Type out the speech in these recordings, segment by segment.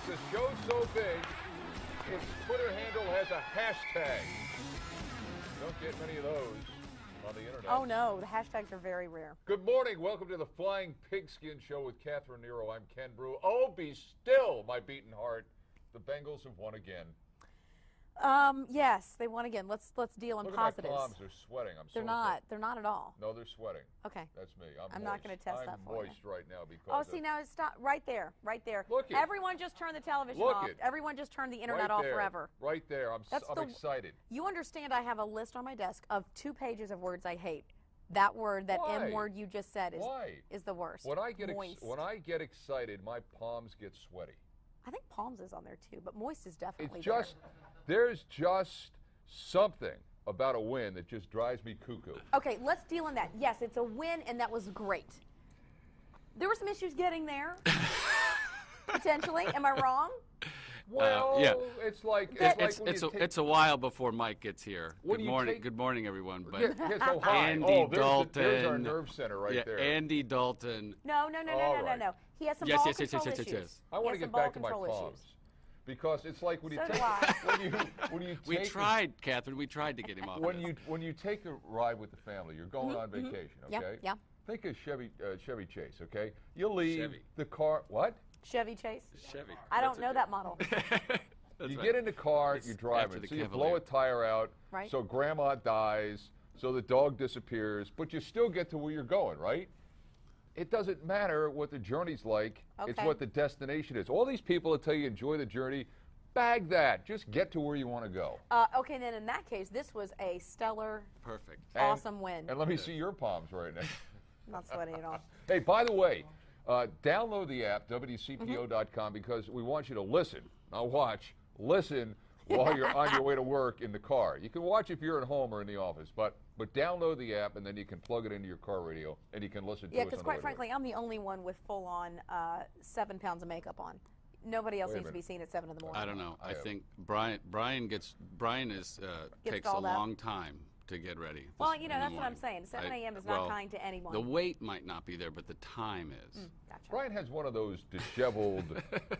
the show's so big, its Twitter handle has a hashtag. Don't get many of those on the internet. Oh, no. The hashtags are very rare. Good morning. Welcome to the Flying Pigskin Show with Catherine Nero. I'm Ken Brew. Oh, be still, my beating heart. The Bengals have won again. Yes, they won again. Let's deal in positives. Look at my palms. They're sweating. They're not. They're not at all. No, they're sweating. Okay. That's me. I'm not going to test that for you. I'm moist right now because. Oh, see, now it's stop right there, right there. Look it. Everyone just turned the television off. Everyone just turned the internet off forever. Right there. I'm excited. You understand I have a list on my desk of 2 pages of words I hate. That word, that M word you just said is the worst. When I get excited, my palms get sweaty. I think palms is on there too, but moist is definitely There's just something about a win that just drives me cuckoo. Okay, let's deal in that. Yes, it's a win, and that was great. There were some issues getting there, potentially. Am I wrong? Well, yeah. It's a while before Mike gets here. Good morning, everyone. But Andy Dalton, there's our nerve center right there. Andy Dalton. No. He has some ball control issues. Yes. I want to get back to my palms. Because it's like when you We tried, Catherine. We tried to get him off. When you take a ride with the family, you're going on vacation, okay? Yeah. Think of Chevy Chase, okay? You leave the car. What? Chevy Chase. Chevy. I don't know that model. You get in the car, you're driving, so you blow a tire out, so grandma dies, so the dog disappears, but you still get to where you're going, right? It doesn't matter what the journey's like. Okay. It's what the destination is. All these people that tell you enjoy the journey, bag that. Just get to where you want to go. Okay, then in that case, this was a stellar, perfect, awesome win. And let me see your palms right now. Not sweaty at all. Hey, by the way, download the app, WCPO.com, because we want you to listen, not watch, listen while you're on your way to work in the car. You can watch if you're at home or in the office, but download the app, and then you can plug it into your car radio, and you can listen to us. Yeah, because quite frankly, I'm the only one with full-on 7 pounds of makeup on. Nobody else needs to be seen at 7 in the morning. I don't know. I think Brian takes a long time to get ready. Well, that's what I'm saying. 7 a.m. is not kind to anyone. The weight might not be there, but the time is. Gotcha. Brian has one of those disheveled,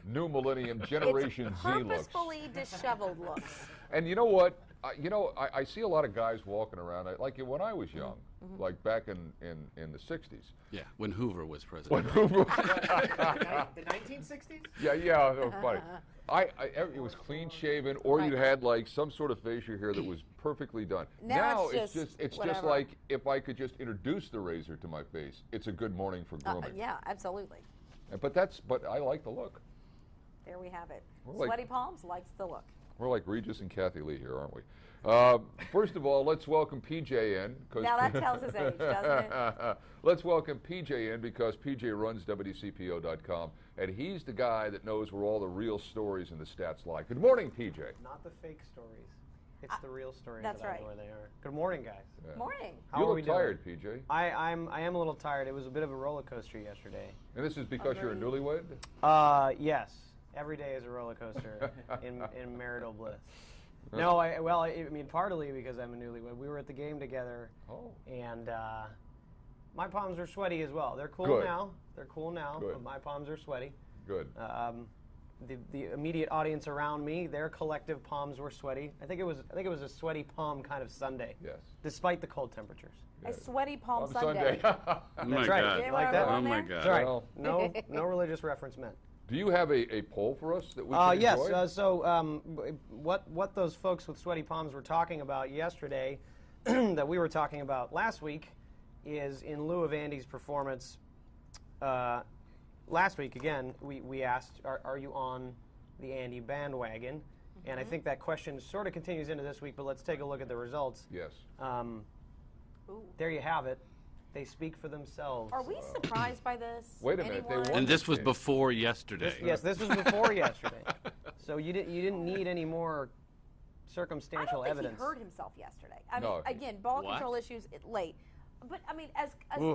new millennium, Generation Z looks. Purposefully disheveled looks. And you know what? I see a lot of guys walking around, like when I was young, like back in the 60s. Yeah, when Hoover was president. The 1960s? Yeah, that was funny. It was clean shaven, or you had like some sort of facial hair that was perfectly done. Now it's just like if I could just introduce the razor to my face, it's a good morning for grooming. Yeah, absolutely. But I like the look. There we have it. We're Sweaty palms likes the look. We're like Regis and Kathy Lee here, aren't we? First of all, let's welcome PJ in. Now that tells his age, doesn't it? Let's welcome PJ in because PJ runs WCPO.com, and he's the guy that knows where all the real stories and the stats lie. Good morning, PJ. Not the fake stories. It's the real stories that's that I know where they are. Good morning, guys. Yeah. Morning. You look tired, PJ. I am a little tired. It was a bit of a roller coaster yesterday. And this is because you're a newlywed? Yes. Every day is a roller coaster in marital bliss. No, I mean, partly because I'm a newlywed. We were at the game together, and my palms are sweaty as well. They're cool now. But my palms are sweaty. Good. The immediate audience around me, their collective palms were sweaty. I think it was a sweaty palm kind of Sunday. Yes. Despite the cold temperatures. Yes. A sweaty palm Sunday. Oh my right. God. You like that? Oh my God. Sorry. No religious reference meant. Do you have a poll for us that we can enjoy? Yes. So what those folks with sweaty palms were talking about yesterday that we were talking about last week is in lieu of Andy's performance. Last week, again, we asked, are you on the Andy bandwagon? And I think that question sort of continues into this week, but let's take a look at the results. Yes. There you have it. They speak for themselves. Are we surprised by this? Wait a minute. They won. And this was before yesterday. This was before yesterday. So you didn't need any more circumstantial evidence. I don't think he hurt himself yesterday. I mean, again, ball control issues late. But, I mean, as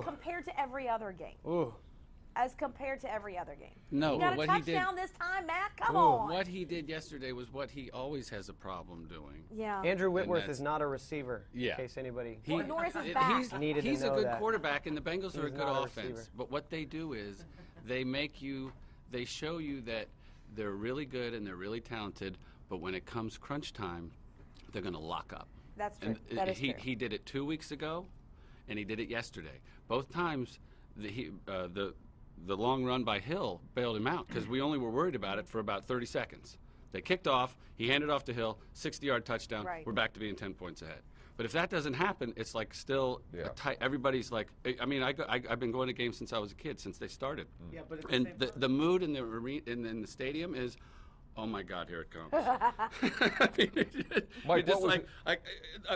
compared to every other game. Ooh. As compared to every other game. No, you got a touchdown this time, Matt. Come on. What he did yesterday was what he always has a problem doing. Yeah. Andrew Whitworth is not a receiver. Yeah. In case anybody nor is his back. He's a good quarterback, and the Bengals are a good not a offense. receiver. But what they do is they show you that they're really good and they're really talented, but when it comes crunch time, they're going to lock up. That's true. And that is true. He did it 2 weeks ago, and he did it yesterday. Both times, the long run by Hill bailed him out because we only were worried about it for about 30 seconds. They kicked off. He handed off to Hill, 60-yard touchdown. Right. We're back to being 10 points ahead. But if that doesn't happen, it's like still a tight. Everybody's like, I mean, I've been going to games since I was a kid, since they started. Yeah, but and the mood in the arena, in the stadium is, oh my God, here it comes. I mean, Mike, just like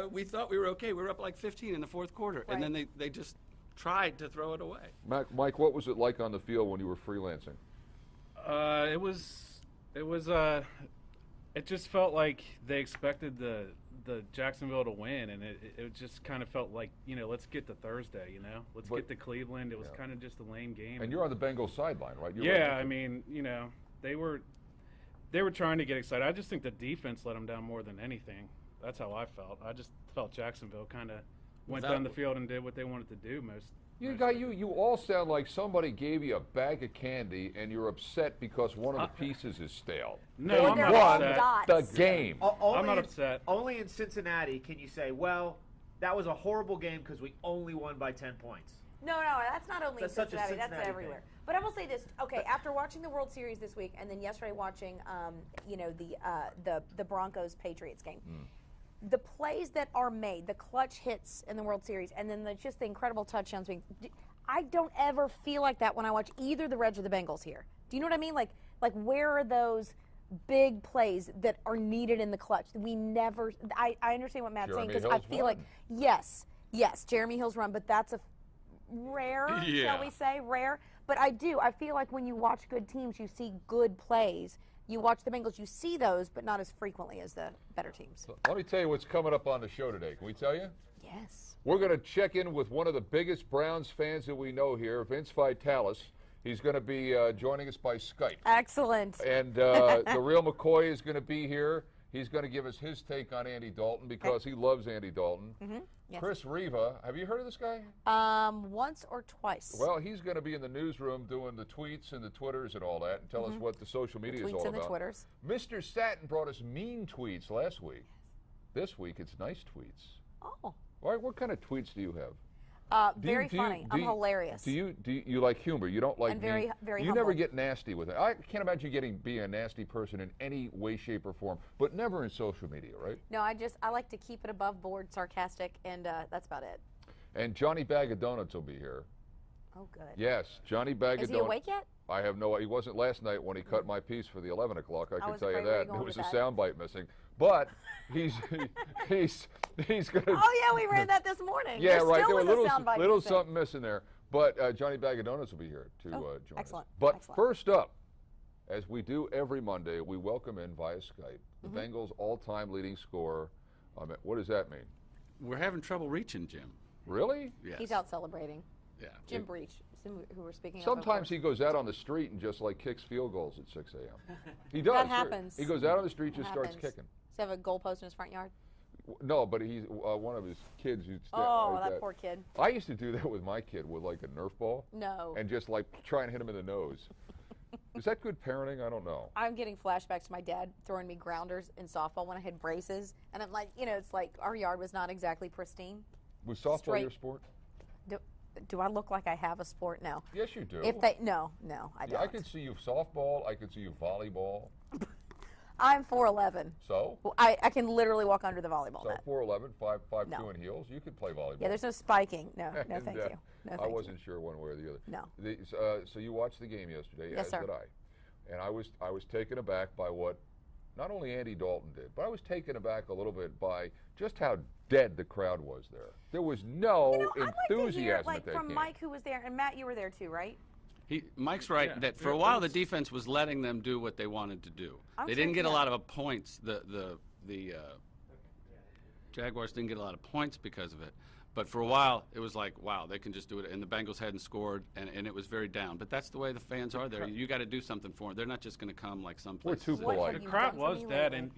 we thought we were okay. We were up like 15 in the fourth quarter, and then they just tried to throw it away. Mike, what was it like on the field when you were freelancing? It just felt like they expected the Jacksonville to win, and it just kind of felt like, let's get to Thursday, let's get to Cleveland. It was kind of just a lame game. And you're on the Bengals sideline, right? I mean, they were trying to get excited. I just think the defense let them down more than anything. That's how I felt. I just felt Jacksonville kind of went down the field and did what they wanted to do most. You all sound like somebody gave you a bag of candy and you're upset because one of the pieces is stale. No, I'm not upset. The game. I'm not upset. Only in Cincinnati can you say, well, that was a horrible game because we only won by 10 points. No, that's not only in Cincinnati. That's everywhere. But I will say this. Okay, after watching the World Series this week and then yesterday watching, the Broncos Patriots game. The plays that are made, the clutch hits in the World Series, and then just the incredible touchdowns I don't ever feel like that when I watch either the Reds or the Bengals here. Do you know what I mean? Like where are those big plays that are needed in the clutch? We never. I understand what Matt's saying because I feel like yes, Jeremy Hill's run, but that's a rare, shall we say, rare. But I feel like when you watch good teams, you see good plays. You watch the Bengals, you see those, but not as frequently as the better teams. So let me tell you what's coming up on the show today. Can we tell you? Yes. We're going to check in with one of the biggest Browns fans that we know here, Vince Vitalis. He's going to be joining us by Skype. Excellent. And the real McCoy is going to be here. He's going to give us his take on Andy Dalton because he loves Andy Dalton. Yes. Chris Riva, have you heard of this guy? Once or twice. Well, he's going to be in the newsroom doing the tweets and the Twitters and all that and tell us what the social media is all about. The tweets and the Twitters. Mr. Staton brought us mean tweets last week. This week, it's nice tweets. Oh. All right, what kind of tweets do you have? Very funny. I'm hilarious. Do you like humor? You don't like and very You humble. never get nasty with it. I can't imagine you being a nasty person in any way, shape, or form, but never in social media, right? No, I like to keep it above board, sarcastic, and that's about it. And Johnny Bag of Donuts will be here. Oh, good. Yes, Johnny Bag of Donuts. Is he awake yet? I have no. He wasn't last night when he cut my piece for the 11 o'clock. I can tell you afraid that. we were There was a going with soundbite missing, but he's gonna. Oh yeah, we ran that this morning. Yeah, there right. Still There was was a little something missing there, but Johnny Bag of Donuts will be here to join excellent. us. But Excellent. first up, as we do every Monday, we welcome in via Skype the Bengals' all-time leading scorer. What does that mean? We're having trouble reaching Jim. Really? Yes. He's out celebrating. Yeah. Jim Breach, who we're speaking of. Sometimes he goes out on the street and just kicks field goals at 6 a.m. He does. That happens. He goes out on the street, just starts happens. kicking. Does he have a goalpost in his front yard? No, but he's one of his kids. That poor kid. I used to do that with my kid with a Nerf ball. No. And just try and hit him in the nose. Is that good parenting? I don't know. I'm getting flashbacks to my dad throwing me grounders in softball when I had braces, and I'm like, it's like our yard was not exactly pristine. Was softball your sport? Do I look like I have a sport? No. Yes, you do. No, I don't. Yeah, I can see you softball. I can see you volleyball. I'm 4'11". So? Well, I can literally walk under the volleyball So net. 4'11", 5'2" No. in heels. You could play volleyball. Yeah, there's no spiking. No, thank you. No, I thank wasn't sure one way or the other. No. So you watched the game yesterday, Yes, as sir. did I. And I was taken aback by what not only Andy Dalton did, but I was taken aback a little bit by just how dead the crowd was there. There was no enthusiasm I'd like at to that hear, from game. Mike, who was there, and Matt, you were there too, right? Mike's right that for a while the defense was letting them do what they wanted to do. They didn't get a lot of points. The Jaguars didn't get a lot of points because of it. But for a while, it was like, wow, they can just do it. And the Bengals hadn't scored, and it was very down. But that's the way the fans are there. You got to do something for them. They're not just going to come like some places. We're too polite. The crowd was dead, and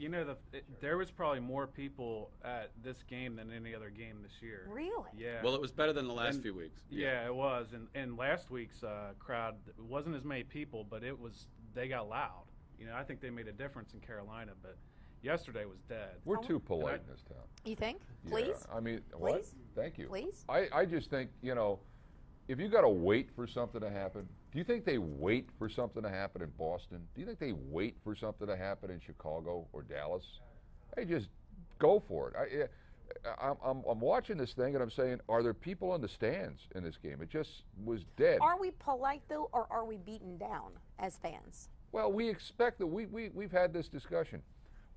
there was probably more people at this game than any other game this year. Really? Yeah. Well, it was better than the last few weeks. Yeah, it was. And last week's crowd wasn't as many people, but they got loud. I think they made a difference in Carolina, but yesterday was dead. We're too polite in this town. You think? Yeah, Please? I mean, what? Please? Thank you. Please? I just think, if you got to wait for something to happen, do you think they wait for something to happen in Boston? Do you think they wait for something to happen in Chicago or Dallas? They just go for it. I'm watching this thing and I'm saying, are there people in the stands in this game? It just was dead. Are we polite though, or are we beaten down as fans? Well, we expect that we've had this discussion.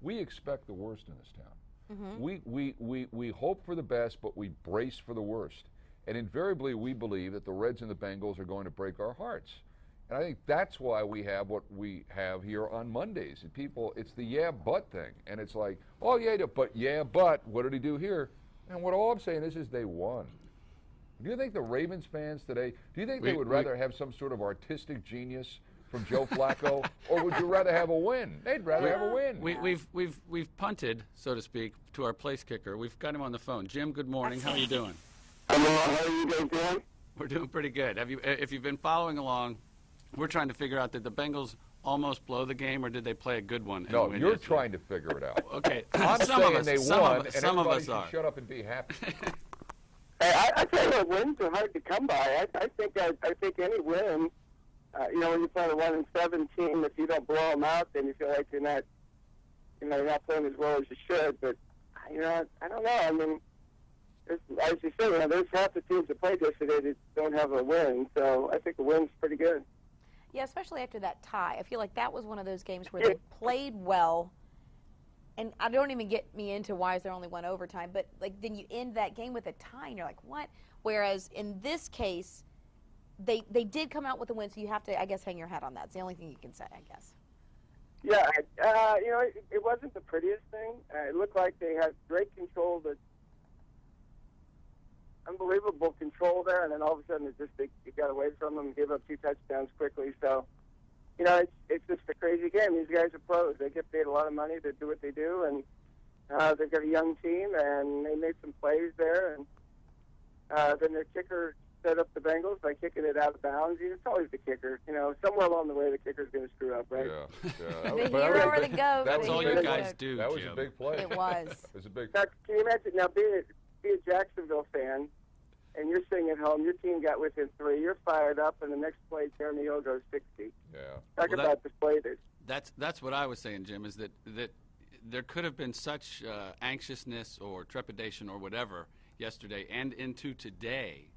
We expect the worst in this town. Mm-hmm. We hope for the best, but we brace for the worst. And invariably, we believe that the Reds and the Bengals are going to break our hearts. And I think that's why we have what we have here on Mondays. And people, it's the yeah, but thing. And it's like, oh, yeah, but, what did he do here? And what all I'm saying is they won. Do you think the Ravens fans today, do you think they would rather have some sort of artistic genius from Joe Flacco, or would you rather have a win? They'd rather have a win. We've punted, so to speak, to our place kicker. We've got him on the phone. Jim, good morning. How are you doing? Hello, how are you guys doing? We're doing pretty good. If you've been following along, we're trying to figure out, did the Bengals almost blow the game, or did they play a good one? No, you're trying to figure it out. Okay. I'm saying they won, and some of everybody us should are. shut up and be happy. I tell you what, wins are hard to come by. I think any win, when you play a 1-7 team, if you don't blow them out, then you feel like you're not playing as well as you should. But I don't know. I mean, as you say, there's half the teams that played yesterday that don't have a win. So I think the win's pretty good. Yeah, especially after that tie. I feel like that was one of those games where they played well. And I don't even get me into why is there only one overtime, but then you end that game with a tie, and you're like, what? Whereas in this case, they did come out with a win, so you have to, I guess, hang your hat on that. It's the only thing you can say, I guess. Yeah, it wasn't the prettiest thing. It looked like they had great control, unbelievable control there, and then all of a sudden it got away from them and gave up 2 touchdowns quickly. So, it's just a crazy game. These guys are pros. They get paid a lot of money to do what they do, and they've got a young team, and they made some plays there. And then their kicker set up the Bengals by kicking it out of bounds. It's always the kicker. Somewhere along the way, the kicker's going to screw up, right? Yeah. The hero or the goat. That's all you guys do, That was Jim. a big play. It was. It was a big Now, can you imagine, be a Jacksonville fan, and you're sitting at home, your team got within 3, you're fired up, and the next play, Jeremy Hill goes 60. Yeah. Talk about deflated. That's what I was saying, Jim, is that there could have been such anxiousness or trepidation or whatever yesterday and into today,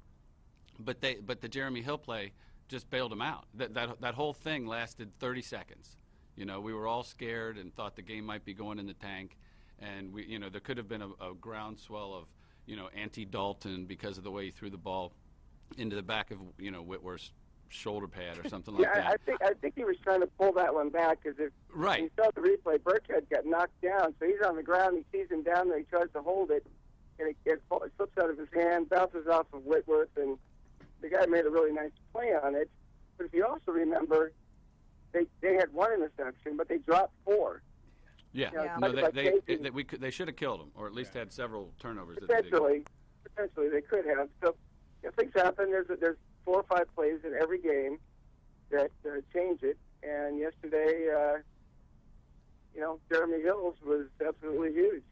but the Jeremy Hill play just bailed them out. That whole thing lasted 30 seconds. We were all scared and thought the game might be going in the tank, and there could have been a groundswell of anti-Dalton because of the way he threw the ball into the back of Whitworth's shoulder pad or something like that. I think he was trying to pull that one back because right. You saw the replay. Burkhead got knocked down, so he's on the ground. He sees him down there. He tries to hold it, and it slips out of his hand, bounces off of Whitworth, and the guy made a really nice play on it. But if you also remember, they had 1 interception, but they dropped 4. Yeah, no, they should have killed him, or at least had several turnovers. Potentially, they could have. So things happen. There's 4 or 5 plays in every game that change it. And yesterday, Jeremy Hills was absolutely huge.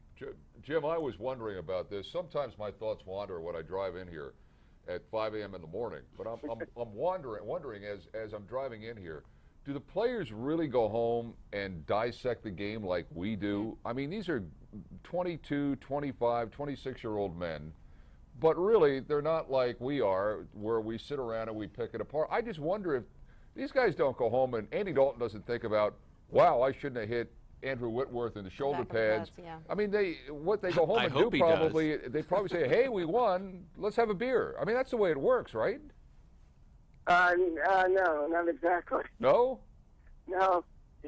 Jim, I was wondering about this. Sometimes my thoughts wander when I drive in here at 5 a.m. in the morning. But I'm wondering as I'm driving in here, do the players really go home and dissect the game like we do? I mean, these are 22, 25, 26-year-old men, but really they're not like we are, where we sit around and we pick it apart. I just wonder if these guys don't go home and Andy Dalton doesn't think about, wow, I shouldn't have hit Andrew Whitworth in the shoulder pads. Yeah. I mean, they go home and do probably, they probably say, hey, we won, let's have a beer. I mean, that's the way it works, right? No, not exactly. No? No.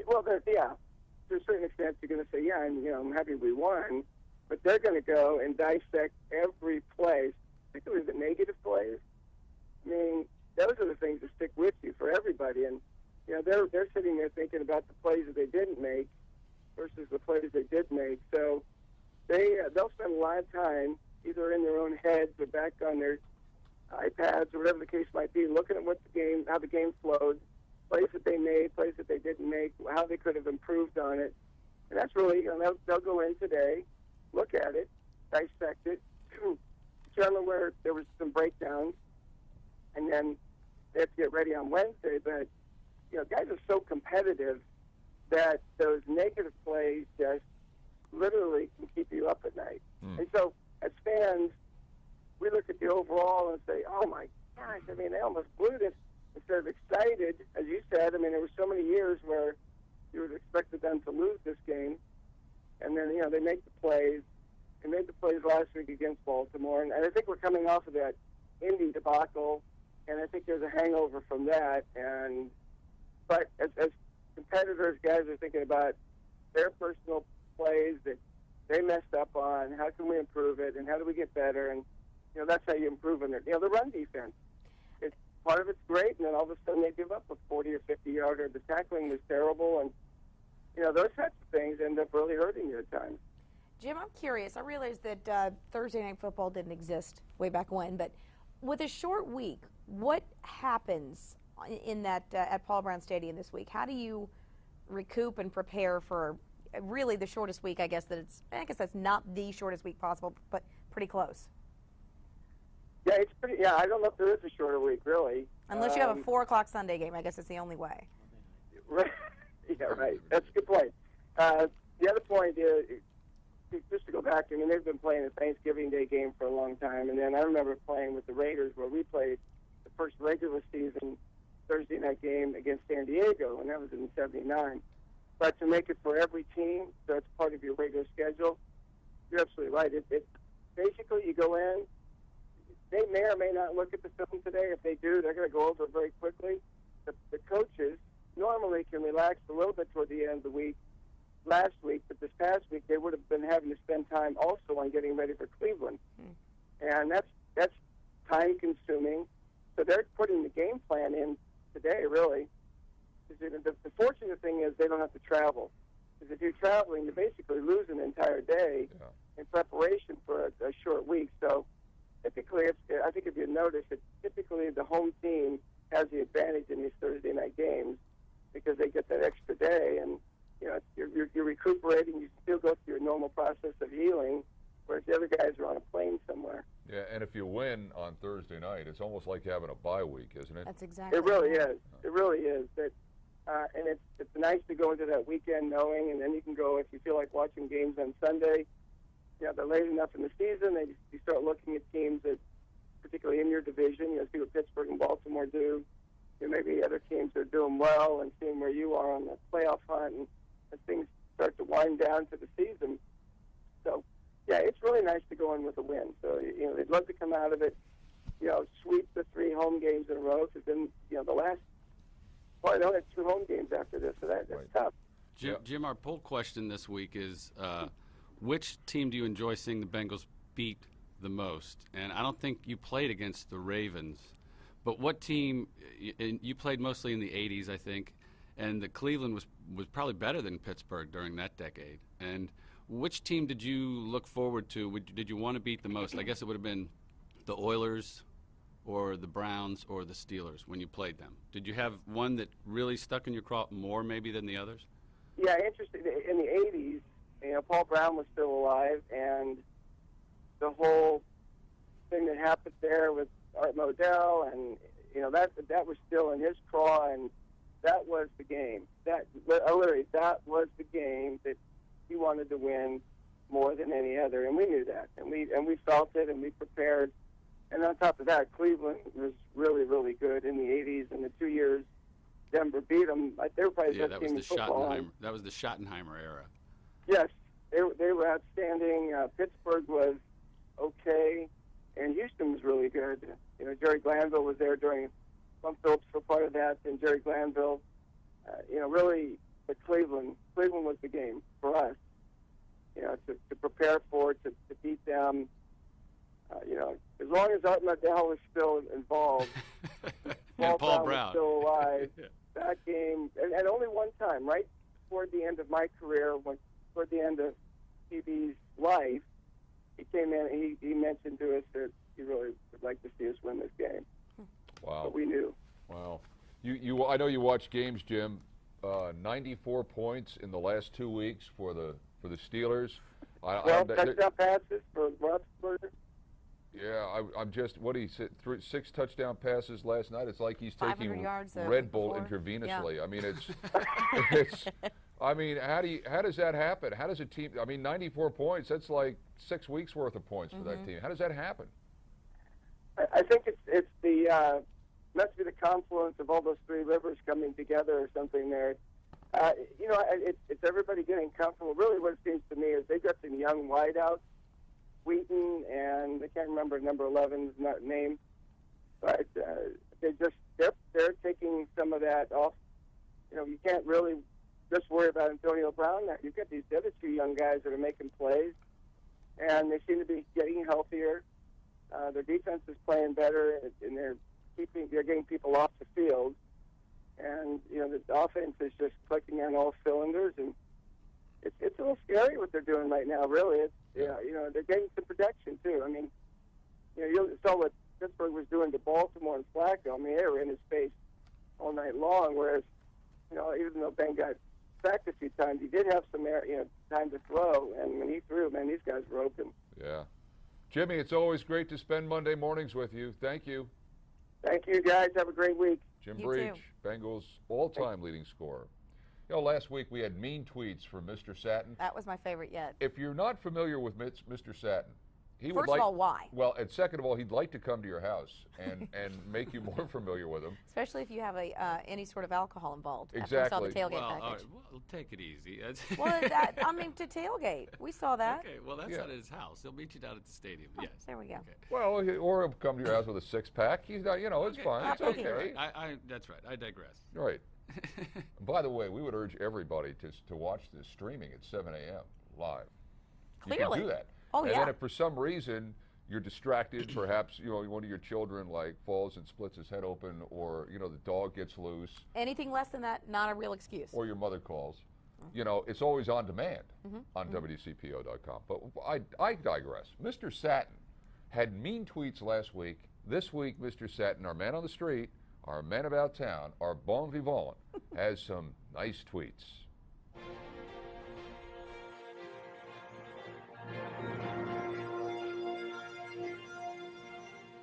Well, to a certain extent, you're going to say, yeah, and I'm happy we won, but they're going to go and dissect every play, particularly the negative plays. I mean, those are the things that stick with you for everybody, and they're sitting there thinking about the plays that they didn't make versus the plays they did make. So they'll spend a lot of time either in their own heads or back on their iPads or whatever the case might be, looking at how the game flowed. plays that they made, plays that they didn't make, how they could have improved on it. And that's really, they'll go in today, look at it, dissect it, determine where there was some breakdowns, and then they have to get ready on Wednesday. But, guys are so competitive that those negative plays just literally can keep you up at night. And so, as fans, we look at the overall and say, oh, my gosh, they almost blew this. Instead of excited, as you said, there were so many years where you would have expected them to lose this game. And then, they make the plays. They made the plays last week against Baltimore. And I think we're coming off of that Indy debacle, and I think there's a hangover from that. But as competitors, guys are thinking about their personal plays that they messed up on. How can we improve it, and how do we get better? And, that's how you improve on it. The run defense. Part of it's great, and then all of a sudden they give up a 40 or 50-yarder. The tackling was terrible, and, those types of things end up really hurting you at times. Jim, I'm curious. I realize that Thursday Night Football didn't exist way back when, but with a short week, what happens in that at Paul Brown Stadium this week? How do you recoup and prepare for really the shortest week? I guess that's not the shortest week possible, but pretty close. Yeah, it's pretty. Yeah, I don't know if there is a shorter week, really. Unless you have a 4:00 Sunday game, I guess it's the only way. Right. Yeah, right. That's a good point. The other point is, just to go back, they've been playing a Thanksgiving Day game for a long time, and then I remember playing with the Raiders where we played the first regular season Thursday night game against San Diego, and that was in '79. But to make it for every team, so it's part of your regular schedule, you're absolutely right. It basically, you go in. They may or may not look at the film today. If they do, they're going to go over it very quickly. The coaches normally can relax a little bit toward the end of the week. Last week, but this past week, they would have been having to spend time also on getting ready for Cleveland. And that's time-consuming. So they're putting the game plan in today, really. The fortunate thing is they don't have to travel. Because if you're traveling, you basically lose an entire day in preparation for a short week. So typically, I think if you notice, typically the home team has the advantage in these Thursday night games because they get that extra day, and you're recuperating. You still go through your normal process of healing, whereas the other guys are on a plane somewhere. Yeah, and if you win on Thursday night, it's almost like having a bye week, isn't it? That's exactly. It really is. It really is. And it's nice to go into that weekend knowing, and then you can go if you feel like watching games on Sunday. They're late enough in the season. You start looking at teams that, particularly in your division, see what Pittsburgh and Baltimore do. Maybe other teams are doing well, and seeing where you are on the playoff hunt, and as things start to wind down to the season. So, yeah, it's really nice to go in with a win. So, they'd love to come out of it, sweep the 3 home games in a row, because then, the last, I know that's 2 home games after this, so that's tough. Jim, our poll question this week is, which team do you enjoy seeing the Bengals beat the most? And I don't think you played against the Ravens, but what team? You played mostly in the '80s, I think, and the Cleveland was probably better than Pittsburgh during that decade. And which team did you look forward to? Did you want to beat the most? I guess it would have been the Oilers, or the Browns, or the Steelers when you played them. Did you have one that really stuck in your craw more maybe than the others? Yeah, interesting. In the '80s. Paul Brown was still alive, and the whole thing that happened there with Art Modell, and that was still in his craw, and that was the game. That was the game that he wanted to win more than any other, and we knew that, and we felt it, and we prepared. And on top of that, Cleveland was really, really good in the '80s, and the 2 years Denver beat them. They were probably the best team in football. That was the Schottenheimer era. Yes, they were outstanding. Pittsburgh was okay, and Houston was really good. Jerry Glanville was there during Bump Phillips for part of that, and Jerry Glanville. Really, but Cleveland was the game for us. To prepare for, to beat them. As long as Art Modell was still involved, Paul Brown was still alive. That game, and only one time, right toward the end of my career, toward the end of TB's life, he came in. He mentioned to us that he really would like to see us win this game. Wow. But we knew. Wow. I know you watch games, Jim. 94 points in the last 2 weeks for the Steelers. 12 touchdown passes for Roethlisberger. Yeah, I'm just, what he said, 6 touchdown passes last night. It's like he's taking yards Red Bull before. intravenously. Yeah. I mean, how does that happen? How does a team, 94 points, that's like 6 weeks worth of points for that team. How does that happen? I think it's the must be the confluence of all those 3 rivers coming together or something there. It's everybody getting comfortable. Really, what it seems to me is they've got some young wideouts, Wheaton, and I can't remember number 11's name, but they're taking some of that off. You can't really just worry about Antonio Brown. You've got these other 2 young guys that are making plays, and they seem to be getting healthier. Their defense is playing better, and they're getting people off the field. And the offense is just clicking on all cylinders, and it's a little scary what they're doing right now. Really, they're getting some protection too. I mean, you saw what Pittsburgh was doing to Baltimore and Flacco. I mean, they were in his face all night long. Whereas, even though Ben got sacked a few times, he did have some time to throw. And when he threw, man, these guys were open. Yeah, Jimmy, it's always great to spend Monday mornings with you. Thank you. Thank you, guys. Have a great week. Jim You Breach, too. Bengals all-time leading scorer. Last week we had mean tweets from Mr. Satin. That was my favorite yet. If you're not familiar with Mr. Satin, he would First like. of all, why? Well, and second of all, he'd like to come to your house and make you more familiar with him. Especially if you have any sort of alcohol involved. Exactly. After we saw the tailgate Well, all right, package. well, take it easy. Well, to tailgate. We saw that. Okay, well, that's Yeah. not at his house. He'll meet you down at the stadium. Yes. There we go. Okay. Well, or he'll come to your house with a 6-pack. He's not, it's fine. It's Okay. okay. That's right. I digress. Right. By the way, we would urge everybody to watch this streaming at 7 a.m. live. You Clearly. can do that. Oh, and yeah. then if for some reason you're distracted, perhaps one of your children falls and splits his head open, or the dog gets loose, Anything less than that, not a real excuse. or your mother calls. It's always on demand on WCPO.com. But I digress. Mr. Satin had mean tweets last week. This week, Mr. Satin, our man on the street, our man about town, our bon vivant, has some nice tweets.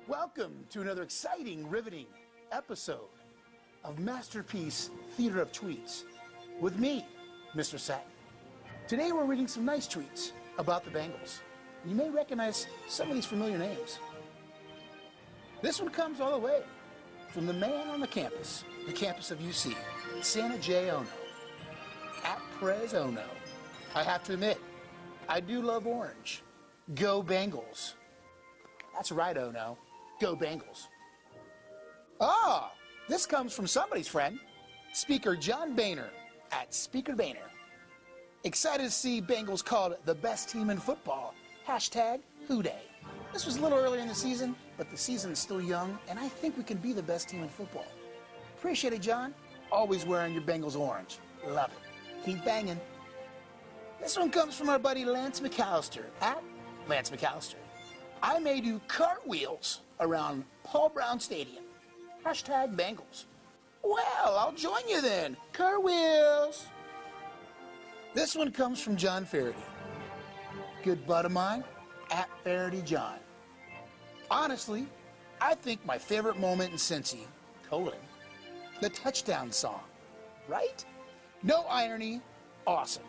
Welcome to another exciting, riveting episode of Masterpiece Theater of Tweets with me, Mr. Satin. Today we're reading some nice tweets about the Bengals. You may recognize some of these familiar names. This one comes all the way from the man on the campus of UC, Santa J. Ono, at Prez Ono. I have to admit, I do love orange. Go Bengals. That's right, Ono. Go Bengals. This comes from somebody's friend, Speaker John Boehner at Speaker Boehner. Excited to see Bengals called the best team in football. Hashtag Who Day. This was a little earlier in the season, but the season is still young, and I think we can be the best team in football. Appreciate it, John. Always wearing your Bengals orange. Love it. Keep banging. This one comes from our buddy Lance McAllister at Lance McAllister. I may do cartwheels around Paul Brown Stadium. Hashtag Bengals. Well, I'll join you then. Cartwheels. This one comes from John Faraday. Good bud of mine, at Faraday John. Honestly, I think my favorite moment in Cincy, the touchdown song. Right? No irony, awesome.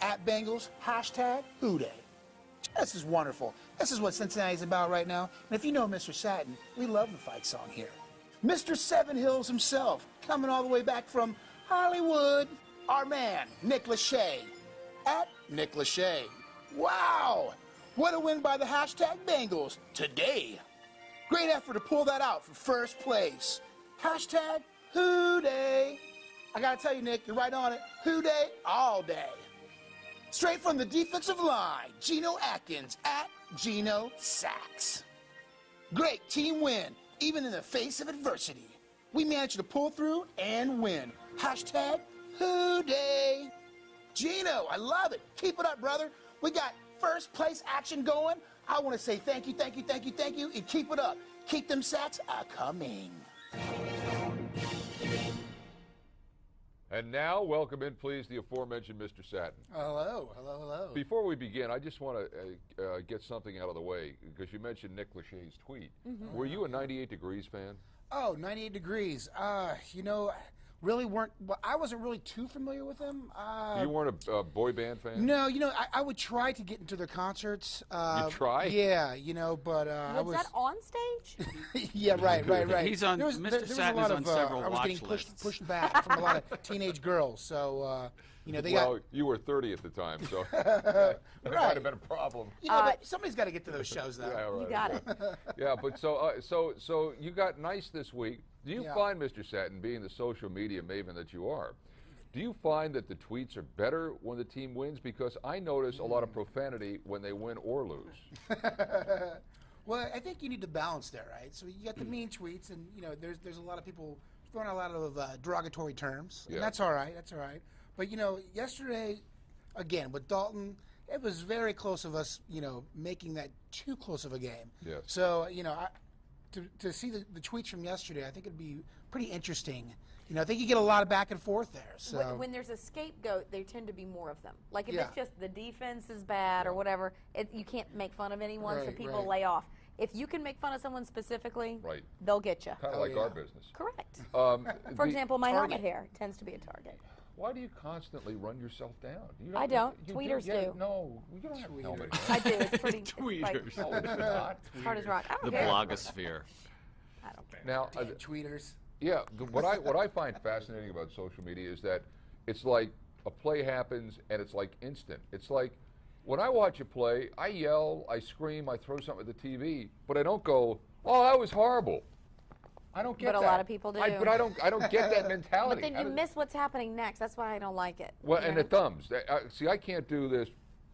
At Bengals, hashtag Who Day. This is wonderful. This is what Cincinnati's about right now. And if you know Mr. Satin, we love the fight song here. Mr. Seven Hills himself, coming all the way back from Hollywood, our man, Nick Lachey, at Nick Lachey. Wow! What a win by the hashtag Bengals today. Great effort to pull that out for first place. Hashtag Who Day. I gotta tell you, Nick, you're right on it. Who Day all day. Straight from the defensive line, Geno Atkins at Geno Sacks. Great team win, even in the face of adversity. We managed to pull through and win. Hashtag Who Day. Geno, I love it. Keep it up, brother. We got first place action going. I want to say thank you, thank you, thank you, thank you, and keep it up. Keep them sacks a-coming. And now, welcome in, please, the aforementioned Mr. Satin. Hello, hello, hello. Before we begin, I just want to get something out of the way, because you mentioned Nick Lachey's tweet. Were you a 98 Degrees fan? Oh, 98 Degrees. I wasn't really too familiar with them. You weren't a boy band fan? No, I would try to get into their concerts. You try? Yeah, but Was that on stage? Yeah, right. He's on. Mr. Satin is on several I was watch getting lists. pushed back from a lot of teenage girls. So, you were 30 at the time, so that might have been a problem. but somebody's got to get to those shows, though. Yeah, right, You got okay. it. Yeah, but so you got nice this week. Do you find, Mr. Satin, being the social media maven that you are, do you find that the tweets are better when the team wins? Because I notice a lot of profanity when they win or lose. Well, I think you need to balance there, right? So you got the mean tweets, and there's a lot of people throwing out a lot of derogatory terms. Yeah. And that's all right. That's all right. But yesterday, again with Dalton, it was very close of us, making that too close of a game. Yes. So to see the tweets from yesterday, I think it'd be pretty interesting. I think you get a lot of back and forth there. So When there's a scapegoat, there tend to be more of them. Like if Yeah. it's just the defense is bad or whatever, you can't make fun of anyone, so Right, people right. lay off. If you can make fun of someone specifically, Right. they'll get you. Kind of like our business. Correct. For For example, my Target. helmet hair tends to be a target. Why do you constantly run yourself down? You I don't. you Tweeters do. No, you don't have helmet. I do. It's pretty. Tweeters. It's No, it's not. It's hard as rock. I The don't care. blogosphere. I don't care. Now, tweeters. yeah, what I find fascinating about social media is that it's like a play happens and it's like instant. It's like when I watch a play, I yell, I scream, I throw something at the TV, but I don't go, "Oh, that was horrible." I don't get But that. a lot of people do. But I don't get that mentality. But then you miss what's happening next. That's why I don't like it. Well, You and know? the thumbs. See, I can't do this.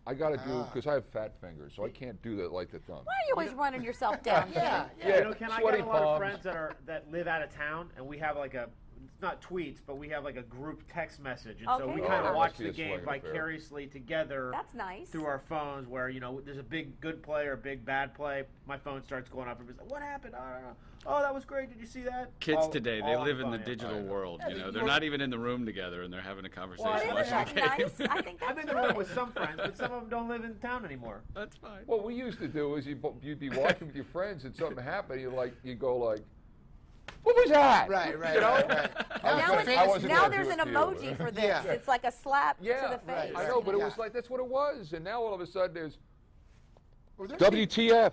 I got to do because I have fat fingers, so I can't do that like the thumb. Why are you always running yourself down? Yeah. Yeah, Ken, I sweaty got a lot of palms. friends that live out of town, and we have like it's not tweets, but we have like a group text message, and so Okay. we Oh, kind that of must watch be the a game swing affair. vicariously together. That's nice. Through our phones, where there's a big good play or a big bad play. My phone starts going off, and it's like, "What happened? I don't know. Oh, that was great. Did you see that?" Kids All- today, all they on live in phone, the yeah. digital world. Yeah, They're not even in the room together, and they're having a conversation. Well, Isn't watching that the game. nice? I think that's I'm in the room with some friends, but some of them don't live in town anymore. That's fine. What we used to do is you'd be watching with your friends and something happened, you go like, "What was that?" Right, right, You know? right, right. Now there's an emoji for this. Yeah. It's like a slap Yeah, to the face. I know, but it Yeah. was like that's what it was, and now all of a sudden there's Well, there's WTF,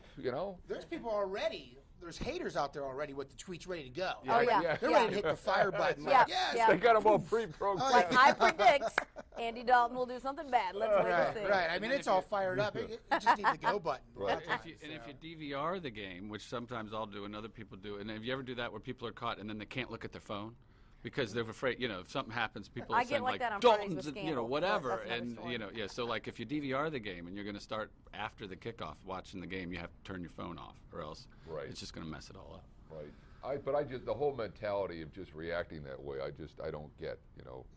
There's people already. There's haters out there already with the tweets ready to go. Oh, yeah. Yeah. They're ready to hit the fire button. Yeah, Like, yes. yeah. They got them all pre-programmed. Like I predict, Andy Dalton will do something bad. Let's wait and see. Right, right. I mean, it's all fired up. It just needs the go button. Right. That's If you DVR the game, which sometimes I'll do and other people do, and if you ever do that where people are caught and then they can't look at their phone because they're afraid, if something happens, people I will get send like that on Dalton's, Fridays with Scandal, but whatever, that's another and story. So like if you DVR the game and you're going to start after the kickoff watching the game, you have to turn your phone off, or else Right. it's just going to mess it all up. Right. But I just the whole mentality of just reacting that way, I don't get,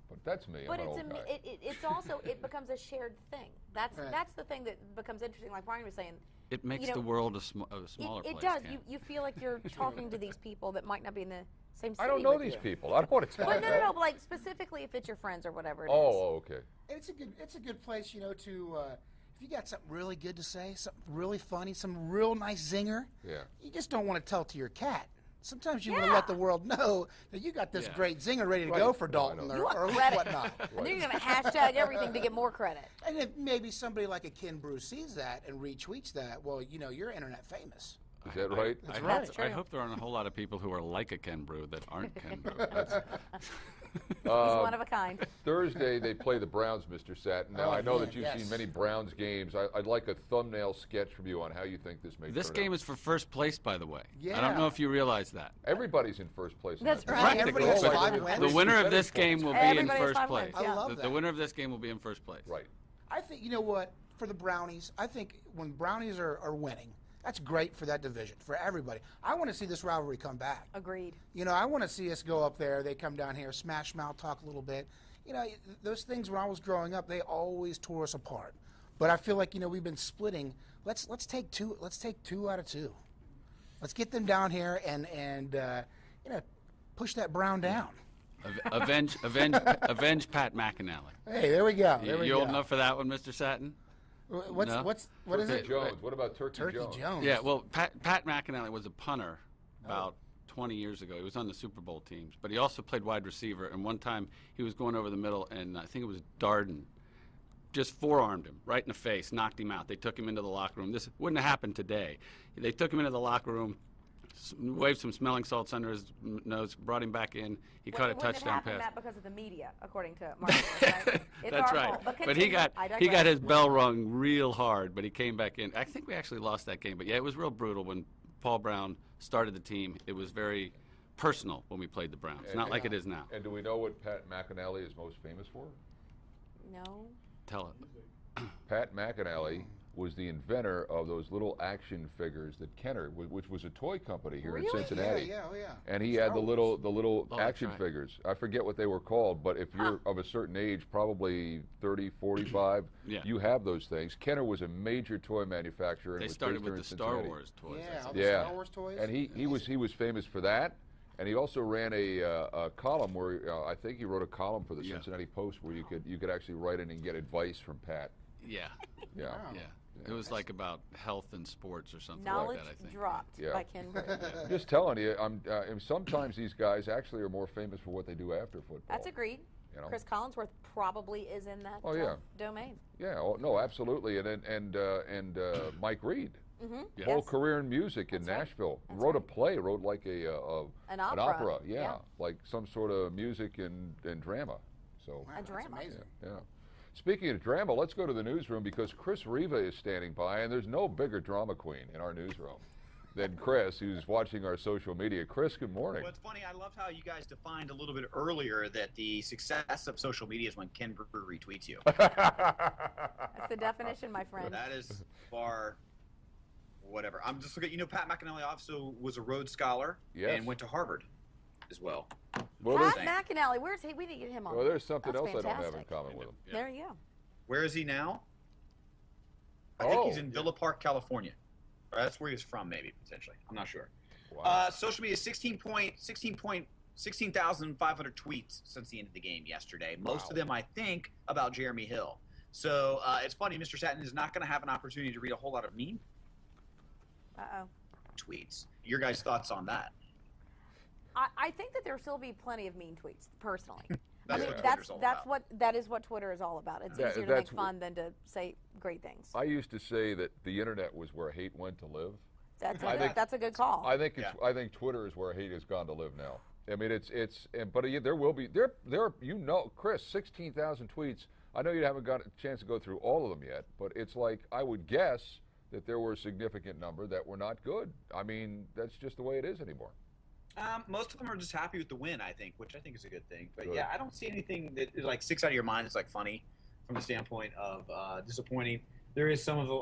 But that's me. But I'm an it's old guy. it's also it becomes a shared thing. That's Right. that's the thing that becomes interesting. Like Brian was saying, It makes You know, the world a smaller it place. does. Ken. You feel like you're talking to these people that might not be in the same city. I don't know with these you. people. I don't want to tell Well, you. no. But like specifically if it's your friends or whatever it is. Oh, okay. It's a good place, to if you got something really good to say, something really funny, some real nice zinger. Yeah. You just don't want to tell it to your cat. Sometimes you want to Yeah. let the world know that you got this Yeah. great zinger ready to Right. go for No, I Dalton know. You want or credit. whatnot. And then you're going to hashtag everything to get more credit. And if maybe somebody like a Ken Bruce sees that and retweets that, well, you're internet famous. Is that right? I hope- That's true. I hope there aren't a whole lot of people who are like a Ken Brew that aren't Ken Brew. He's one of a kind. Thursday they play the Browns, Mr. Satin. Now Oh, I know man, that you've yes. seen many Browns games. I'd like a thumbnail sketch from you on how you think this may This turn game out. is for first place, by the way. I Yeah. don't know if you realize that. Everybody's in first place. in That's that right. game. Everybody has But 5 wins. the winner of this Percentage game will be points. in Everybody has first 5 place. wins, I yeah. love The that. winner of this game will be in first place. Right. I think, you know what, for the Brownies, I think when Brownies are winning, that's great for that division, for everybody. I want to see this rivalry come back. Agreed. I want to see us go up there. They come down here, smash mouth, talk a little bit. Those things when I was growing up, they always tore us apart. But I feel like we've been splitting. Let's take two. Let's take 2 out of 2. Let's get them down here and push that Brown down. Avenge Pat McAnally. Hey, there we go. There we You go. old enough for that one, Mr. Satin? What No? is it? Jones. What about Turkey Jones? Yeah, well, Pat McAnally was a punter about 20 years ago. He was on the Super Bowl teams, but he also played wide receiver. And one time he was going over the middle, and I think it was Darden just forearmed him right in the face, knocked him out. They took him into the locker room. This wouldn't have happened today. They took him into the locker room, waved some smelling salts under his nose, brought him back in. He caught a touchdown pass. That because of the media, according to Mark. Right? That's right. But he got his bell rung real hard, but he came back in. I think we actually lost that game, but yeah, it was real brutal when Paul Brown started the team. It was very personal when we played the Browns, not like it is now. And do we know what Pat McAnally is most famous for? No. Tell it. Pat McAnally was the inventor of those little action figures that Kenner, which was a toy company here in Cincinnati. Yeah. And he had the little action right. figures. I forget what they were called, but if you're of a certain age, probably 30, 45, you have those things. Kenner was a major toy manufacturer. They and started with the Star Cincinnati. Wars toys. Yeah, all the Star Wars toys. And he was famous for that. And he also ran a column where I think he wrote a column for the Cincinnati Post where you could actually write in and get advice from Pat. Yeah. Yeah. Wow. Yeah. It was like about health and sports or something Knowledge like that, I think. dropped by Ken Britt. Just telling you, sometimes these guys actually are more famous for what they do after football. That's agreed. You know? Chris Collinsworth probably is in that domain. Yeah, no, absolutely. And Mike Reed, Mm-hmm. whole career in music in Nashville. Wrote a play, wrote like an opera. opera. Yeah, like some sort of music and drama. So A drama. That's amazing. yeah. Speaking of drama, let's go to the newsroom because Chris Riva is standing by, and there's no bigger drama queen in our newsroom than Chris, who's watching our social media. Chris, good morning. Well, it's funny. I loved how you guys defined a little bit earlier that the success of social media is when Ken Brewer retweets you. That's the definition, my friend. That is far whatever. I'm just looking. Pat McAnally also was a Rhodes Scholar and went to Harvard as well. Well, Pat McAnally, where's he? We need to get him on. Well, there's something That's else I don't have in fantastic. common with him. Yeah. There you go. Where is he now? I think he's in Villa Park, California. Or that's where he's from, maybe, potentially. I'm not sure. Wow. Social media, 16,500 tweets since the end of the game yesterday. Most of them, I think, about Jeremy Hill. So it's funny, Mr. Satin is not going to have an opportunity to read a whole lot of mean tweets. Your guys' thoughts on that? I think that there'll still be plenty of mean tweets, personally. That's that is what Twitter is all about. It's easier to make fun than to say great things. I used to say that the internet was where hate went to live. That's a good call. I think Twitter is where hate has gone to live now. I mean, but there will be Chris, 16,000 tweets. I know you haven't got a chance to go through all of them yet, but it's like I would guess that there were a significant number that were not good. I mean, that's just the way it is anymore. Most of them are just happy with the win, I think, which I think is a good thing. But yeah, I don't see anything that is like sticks out of your mind. It's like funny from the standpoint of disappointing. There is some of the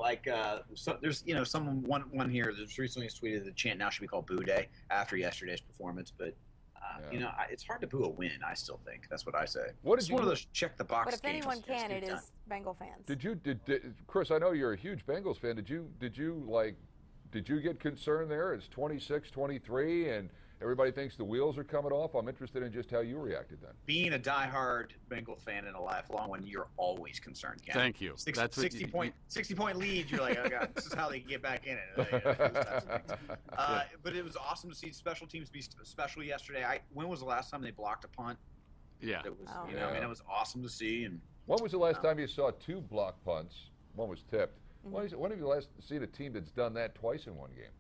there's someone one here that's recently tweeted the chant now should be called Boo Day after yesterday's performance, but it's hard to boo a win. I still think that's what I say. It's one of those check the box. But if anyone can, it is Bengal fans. Did Chris? I know you're a huge Bengals fan. Did you get concerned there? It's 26-23 and everybody thinks the wheels are coming off. I'm interested in just how you reacted then. Being a diehard Bengal fan in a lifelong one, you're always concerned, Ken. Thank you. 60 point lead. You're like, oh God, this is how they get back in it. But it was awesome to see special teams be special yesterday. When was the last time they blocked a punt? Yeah. It was, it was awesome to see. And when was the last time you saw two block punts? One was tipped. When have you last seen a team that's done that twice in one game?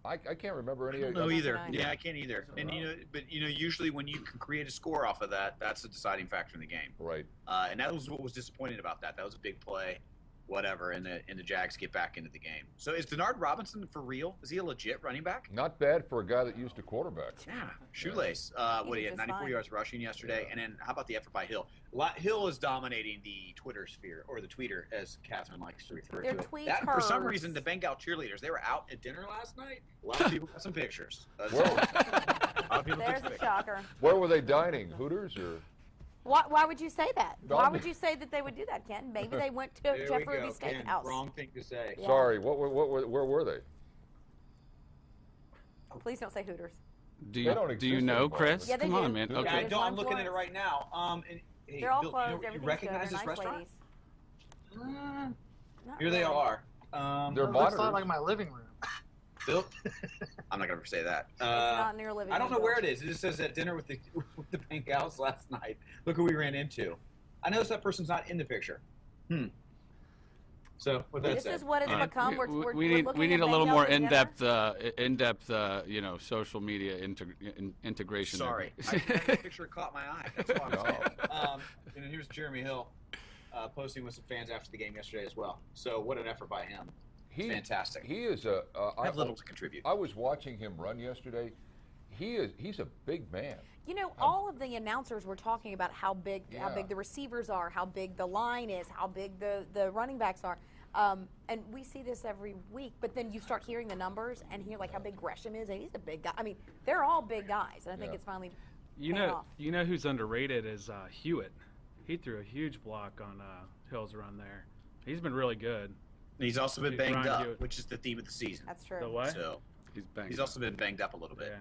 I can't remember any. I don't know either. Yeah, I can't either. And usually when you can create a score off of that, that's a deciding factor in the game. Right. And that was what was disappointing about that. That was a big play, whatever, and the Jags get back into the game. So is Denard Robinson for real? Is he a legit running back? Not bad for a guy that used to quarterback. Yeah, shoelace. He had 94 yards rushing yesterday, and then how about the effort by Hill? Hill is dominating the Twitter sphere, or the tweeter, as Catherine likes to refer to it. For some reason, the Bengal cheerleaders, they were out at dinner last night. A lot of people got some pictures. There's a shocker. Where were they dining? Hooters or? Why would you say that? Why would you say that they would do that, Ken? Maybe they went to Jeff Ruby's Steakhouse. Wrong thing to say. Yeah. Sorry, where were they? Please don't say Hooters. Do They don't you exist know, anymore. Chris? Yeah, they Come do. on, man. Yeah, Okay. Yeah, I'm looking at it right now. And, hey, They're all Bill, closed. you Everything's recognize good. this They're nice restaurant? ladies. Not Here they really. are. They're It looks a monitors. lot like my living room. Bill, I'm not gonna say that. It's not near living I don't know room, where Bill. it is. It just says at dinner with the Bengals last night. Look who we ran into. I noticed that person's not in the picture. So what that This said. is what it's become. We need a little more in-depth, social media integration. Sorry, that picture caught my eye. That's all I'm saying. And then here's Jeremy Hill posting with some fans after the game yesterday as well. So what an effort by him. Fantastic. He is I have little to contribute. I was watching him run yesterday. He's a big man. You know, all of the announcers were talking about how big the receivers are, how big the line is, how big the running backs are. And we see this every week, but then you start hearing the numbers and hear like how big Gresham is, and he's a big guy. I mean, they're all big guys, and I think it's finally paying off. You know who's underrated is Hewitt. He threw a huge block on Hill's run there. He's been really good. He's also been banged Brian up, Hewitt. which is the theme of the season. That's true. The what? So He's also been banged up a little bit.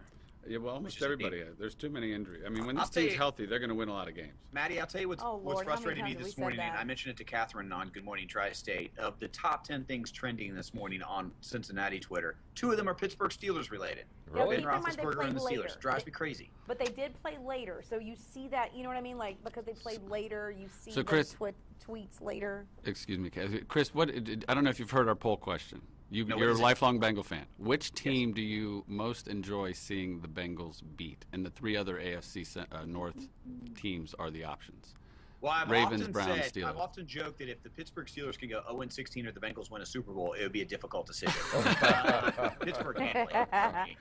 Yeah, well, almost everybody. There's too many injuries. I mean, when I'll this tell team's you- healthy, they're going to win a lot of games. Maddie, I'll tell you what's Oh, Lord, how many frustrating me times have we this said morning, and that? I mentioned it to Catherine on Good Morning Tri-State. Of the top 10 things trending this morning on Cincinnati Twitter, 2 of them are Pittsburgh Steelers related. Really? Ben Keep in mind they Roethlisberger and the played Steelers. later. Drives me crazy. But they did play later, so you see that. You know what I mean? Like because they played later, you see So, the Chris- tweets later. Excuse me, Chris. I don't know if you've heard our poll question. No, what You're a is it? lifelong Bengal fan. Which team do you most enjoy seeing the Bengals beat? And the 3 other AFC North teams are the options. Well, Ravens, Browns, I've Steelers. often joked that if the Pittsburgh Steelers can go 0-16 or the Bengals win a Super Bowl, it would be a difficult decision. Pittsburgh can't play for me.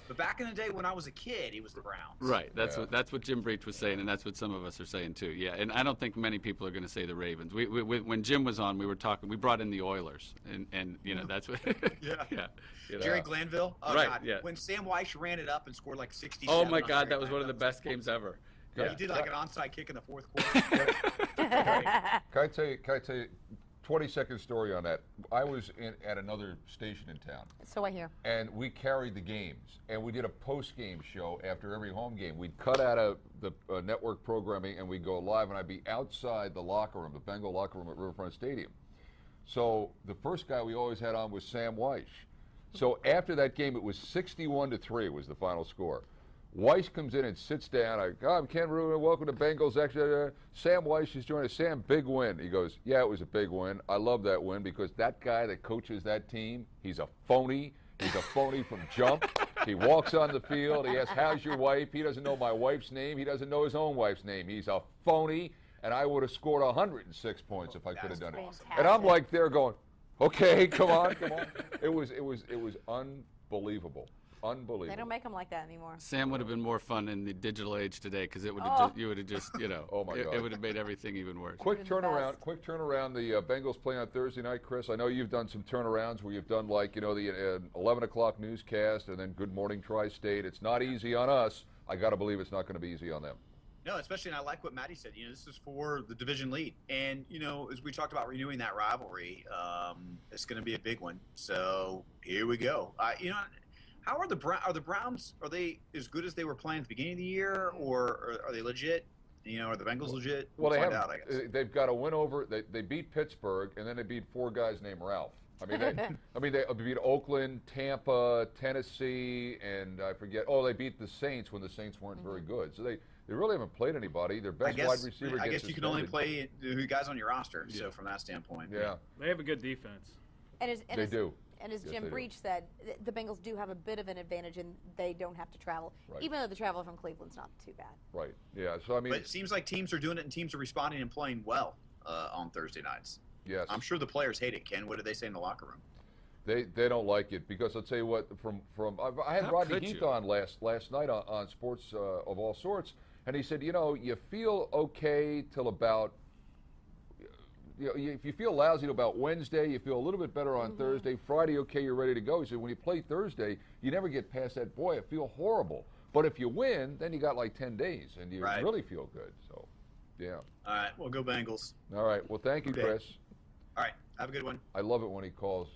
But back in the day when I was a kid, it was the Browns. Right. That's what Jim Breach was saying, and that's what some of us are saying too. Yeah. And I don't think many people are going to say the Ravens. We when Jim was on, we were talking. We brought in the Oilers, and you know that's what. Yeah. You know. Jerry Glanville. Oh, Right, God. yeah. When Sam Weiss ran it up and scored like 60. Oh my God, that was one of the best games ever. He did like an onside kick in the fourth quarter. Can I tell you 20-second story on that? I was at another station in town, So I hear. and we carried the games, and we did a post-game show after every home game. We'd cut out of the network programming, and we'd go live, and I'd be outside the locker room, the Bengal locker room at Riverfront Stadium. So the first guy we always had on was Sam Weiss. So after that game, it was 61-3 was the final score. Weiss comes in and sits down. I'm Ken Rubin. Welcome to Bengals. Actually, Sam Weiss is joining us. Sam, big win. He goes, yeah, it was a big win. I love that win because that guy that coaches that team, he's a phony. He's a phony from jump. He walks on the field. He asks, how's your wife? He doesn't know my wife's name. He doesn't know his own wife's name. He's a phony, and I would have scored 106 points if I could have done it. Fantastic. And I'm like there going, okay, come on. It was unbelievable. Unbelievable. They don't make them like that anymore. Sam would have been more fun in the digital age today because it would Oh. have you would have just Oh, my God. it would have made everything even worse. Quick You're the turnaround. best. Quick turnaround. The Bengals play on Thursday night, Chris. I know you've done some turnarounds where you've done the 11 o'clock newscast and then Good Morning Tri-State. It's not easy on us. I got to believe it's not going to be easy on them. No, especially, and I like what Maddie said. This is for the division lead, and as we talked about renewing that rivalry, it's going to be a big one. So here we go. How are the Browns? Are they as good as they were playing at the beginning of the year, or are they legit? Are the Bengals legit? Well, We'll find out, I guess. they've got a win over. They beat Pittsburgh, and then they beat 4 guys named Ralph. They beat Oakland, Tampa, Tennessee, and I forget. Oh, they beat the Saints when the Saints weren't very good. So they really haven't played anybody. Their best wide receiver. I gets guess you can only suspended. play who guys on your roster. So from that standpoint, Yeah, They have a good defense. they do. And as Yes, Jim they do. Breach said, the Bengals do have a bit of an advantage, and they don't have to travel. Right. Even though the travel from Cleveland's not too bad. Right. Yeah. So but it seems like teams are doing it and teams are responding and playing well on Thursday nights. yes. I'm sure the players hate it. Ken, what did they say in the locker room? They don't like it because I'll tell you what. I had How Rodney could Heath you? on last night on sports of all sorts, and he said, you feel okay till about. If you feel lousy till about Wednesday, you feel a little bit better on Thursday. Friday, okay, you're ready to go. He said, when you play Thursday, you never get past that. Boy, I feel horrible. But if you win, then you got like 10 days, and you Right. really feel good. So, yeah. All right, well, go Bengals. All right. Well, thank you, Okay. Chris. All right, have a good one. I love it when he calls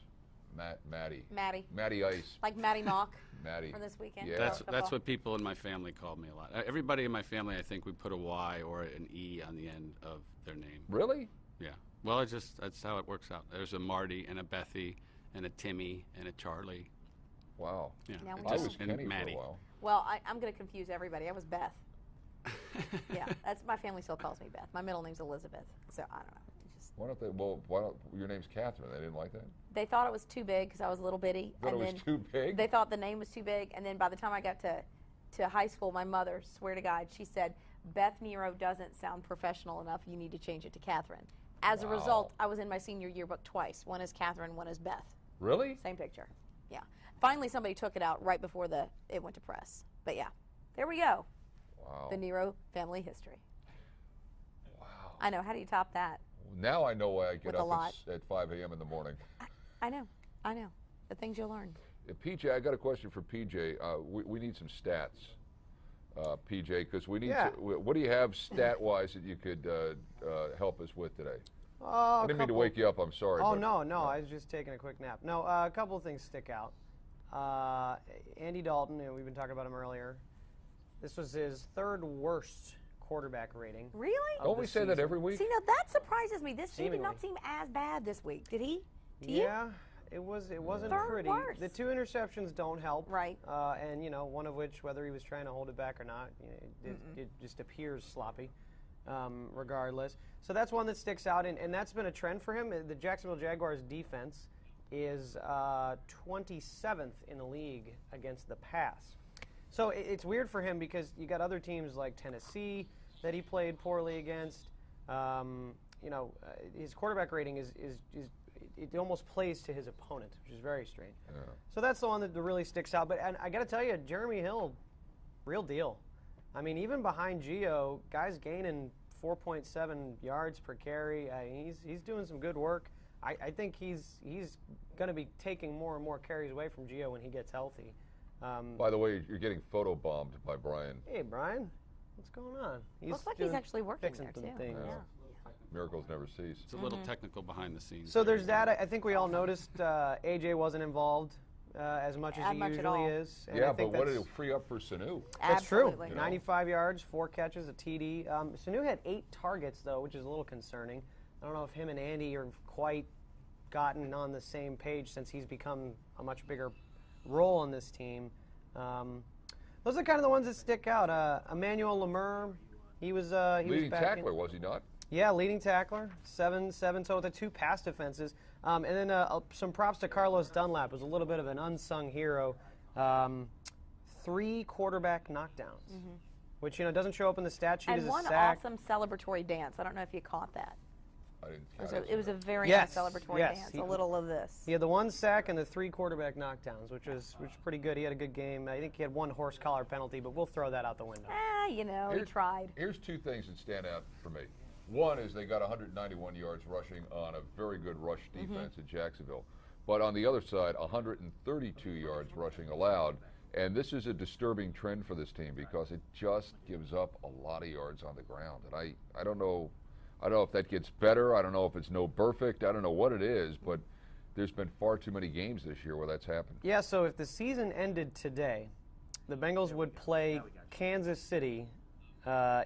Matty Ice. Like Matty Mock. Matty. From this weekend. Yeah. That's what people in my family called me a lot. Everybody in my family, I think, we put a Y or an E on the end of their name. Really? Yeah. Well, that's how it works out. There's a Marty and a Bethy and a Timmy and a Charlie. Wow. Yeah. I was Kenny Maddie. for a while. Well, I'm going to confuse everybody. I was Beth. Yeah, that's my family still calls me Beth. My middle name's Elizabeth, so I don't know. Why don't your name's Catherine? They didn't like that? They thought it was too big because I was a little bitty. Thought it was too big? They thought the name was too big, and then by the time I got to high school, my mother, swear to God, she said, Beth Nero doesn't sound professional enough. You need to change it to Catherine. As a result, I was in my senior yearbook twice. One is Catherine, one is Beth. Really? Same picture. Yeah. Finally, somebody took it out right before it went to press. But yeah, there we go. Wow. The Nero family history. Wow. I know. How do you top that? Now I know why I get With up at 5 a.m. in the morning. I know. The things you'll learn. PJ, I got a question for PJ. We need some stats, PJ, because we need what do you have stat-wise that you could help us with today? I didn't mean to wake you up. I'm sorry. Oh, no. I was just taking a quick nap. No, a couple of things stick out. Andy Dalton, we've been talking about him earlier. This was his third worst quarterback rating. Really? Don't we say that every week? See, now that surprises me. He did not seem as bad this week, did he? Yeah, it wasn't pretty. Worst. The 2 interceptions don't help. Right. And, one of which, whether he was trying to hold it back or not, it just appears sloppy, regardless. So that's one that sticks out, and that's been a trend for him. The Jacksonville Jaguars defense is 27th in the league against the pass. So it's weird for him because you got other teams like Tennessee that he played poorly against. His quarterback rating is it almost plays to his opponent, which is very strange. Yeah. So that's the one that really sticks out. And I got to tell you, Jeremy Hill, real deal. I mean, even behind Gio, guys gaining 4.7 yards per carry. He's doing some good work. I think he's going to be taking more and more carries away from Gio when he gets healthy. By the way, you're getting photobombed by Brian. Hey, Brian. What's going on? Looks like he's actually working there, too. Things. Yeah. Miracles never cease. It's a little technical behind the scenes. So there's that. I think we all noticed AJ wasn't involved as much as he usually is. And yeah, but what did it free up for Sanu? That's true. 95 yards, 4 catches, a TD. Sanu had 8 targets, though, which is a little concerning. I don't know if him and Andy are quite gotten on the same page since he's become a much bigger role on this team. Those are kind of the ones that stick out. Emmanuel Lemur, he was leading back tackler, was he not? Yeah, leading tackler, 7 total, the 2 pass defenses. And then some props to Carlos Dunlap, who's a little bit of an unsung hero. 3 quarterback knockdowns, which doesn't show up in the stat sheet as a sack. And one awesome celebratory dance. I don't know if you caught that. I didn't. It was a very nice celebratory dance. A little of this. He had the 1 sack and the 3 quarterback knockdowns, which was pretty good. He had a good game. I think he had 1 horse collar penalty, but we'll throw that out the window. He tried. Here's 2 things that stand out for me. One is they got 191 yards rushing on a very good rush defense in Jacksonville. But on the other side, 132 yards rushing allowed. And this is a disturbing trend for this team because it just gives up a lot of yards on the ground. And I don't know if that gets better. I don't know if it's no perfect. I don't know what it is, but there's been far too many games this year where that's happened. Yeah, so if the season ended today, the Bengals would play Kansas City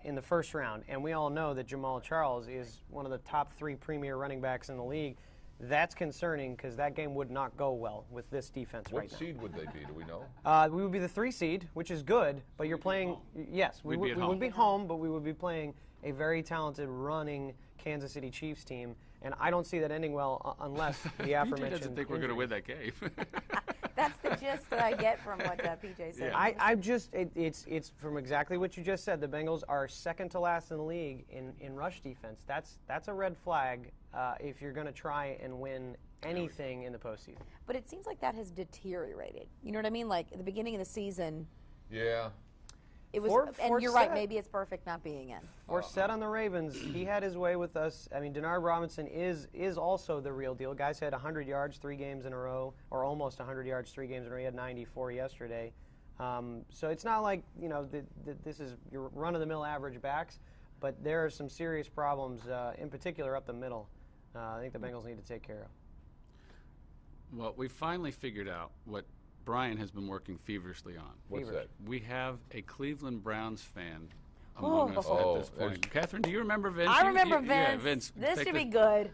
in the first round, and we all know that Jamal Charles is one of the top 3 premier running backs in the league. That's concerning because that game would not go well with this defense right now. What seed would they be? Do we know? We would be the 3 seed, which is good, but you're playing. Yes, we would be home, but we would be playing a very talented running Kansas City Chiefs team, and I don't see that ending well unless the aforementioned. PJ doesn't think we're going to win that game. That's the gist that I get from what PJ said. Yeah. It's from exactly what you just said. The Bengals are second to last in the league in rush defense. That's a red flag if you're going to try and win anything in the postseason. But it seems like that has deteriorated. You know what I mean? Like at the beginning of the season. Yeah. It was, and you're right. Maybe it's perfect not being in. Forsett on the Ravens, he had his way with us. I mean, Denard Robinson is also the real deal. Guys had 100 yards 3 games in a row, or almost 100 yards 3 games in a row. He had 94 yesterday. So it's not like this is your run-of-the-mill average backs, but there are some serious problems, in particular up the middle. I think the Bengals need to take care of. Well, we finally figured out what Brian has been working feverishly on. What's that? We have a Cleveland Browns fan among us at this point. Catherine, do you remember Vince? I remember Vince. Yeah, Vince. This should be good.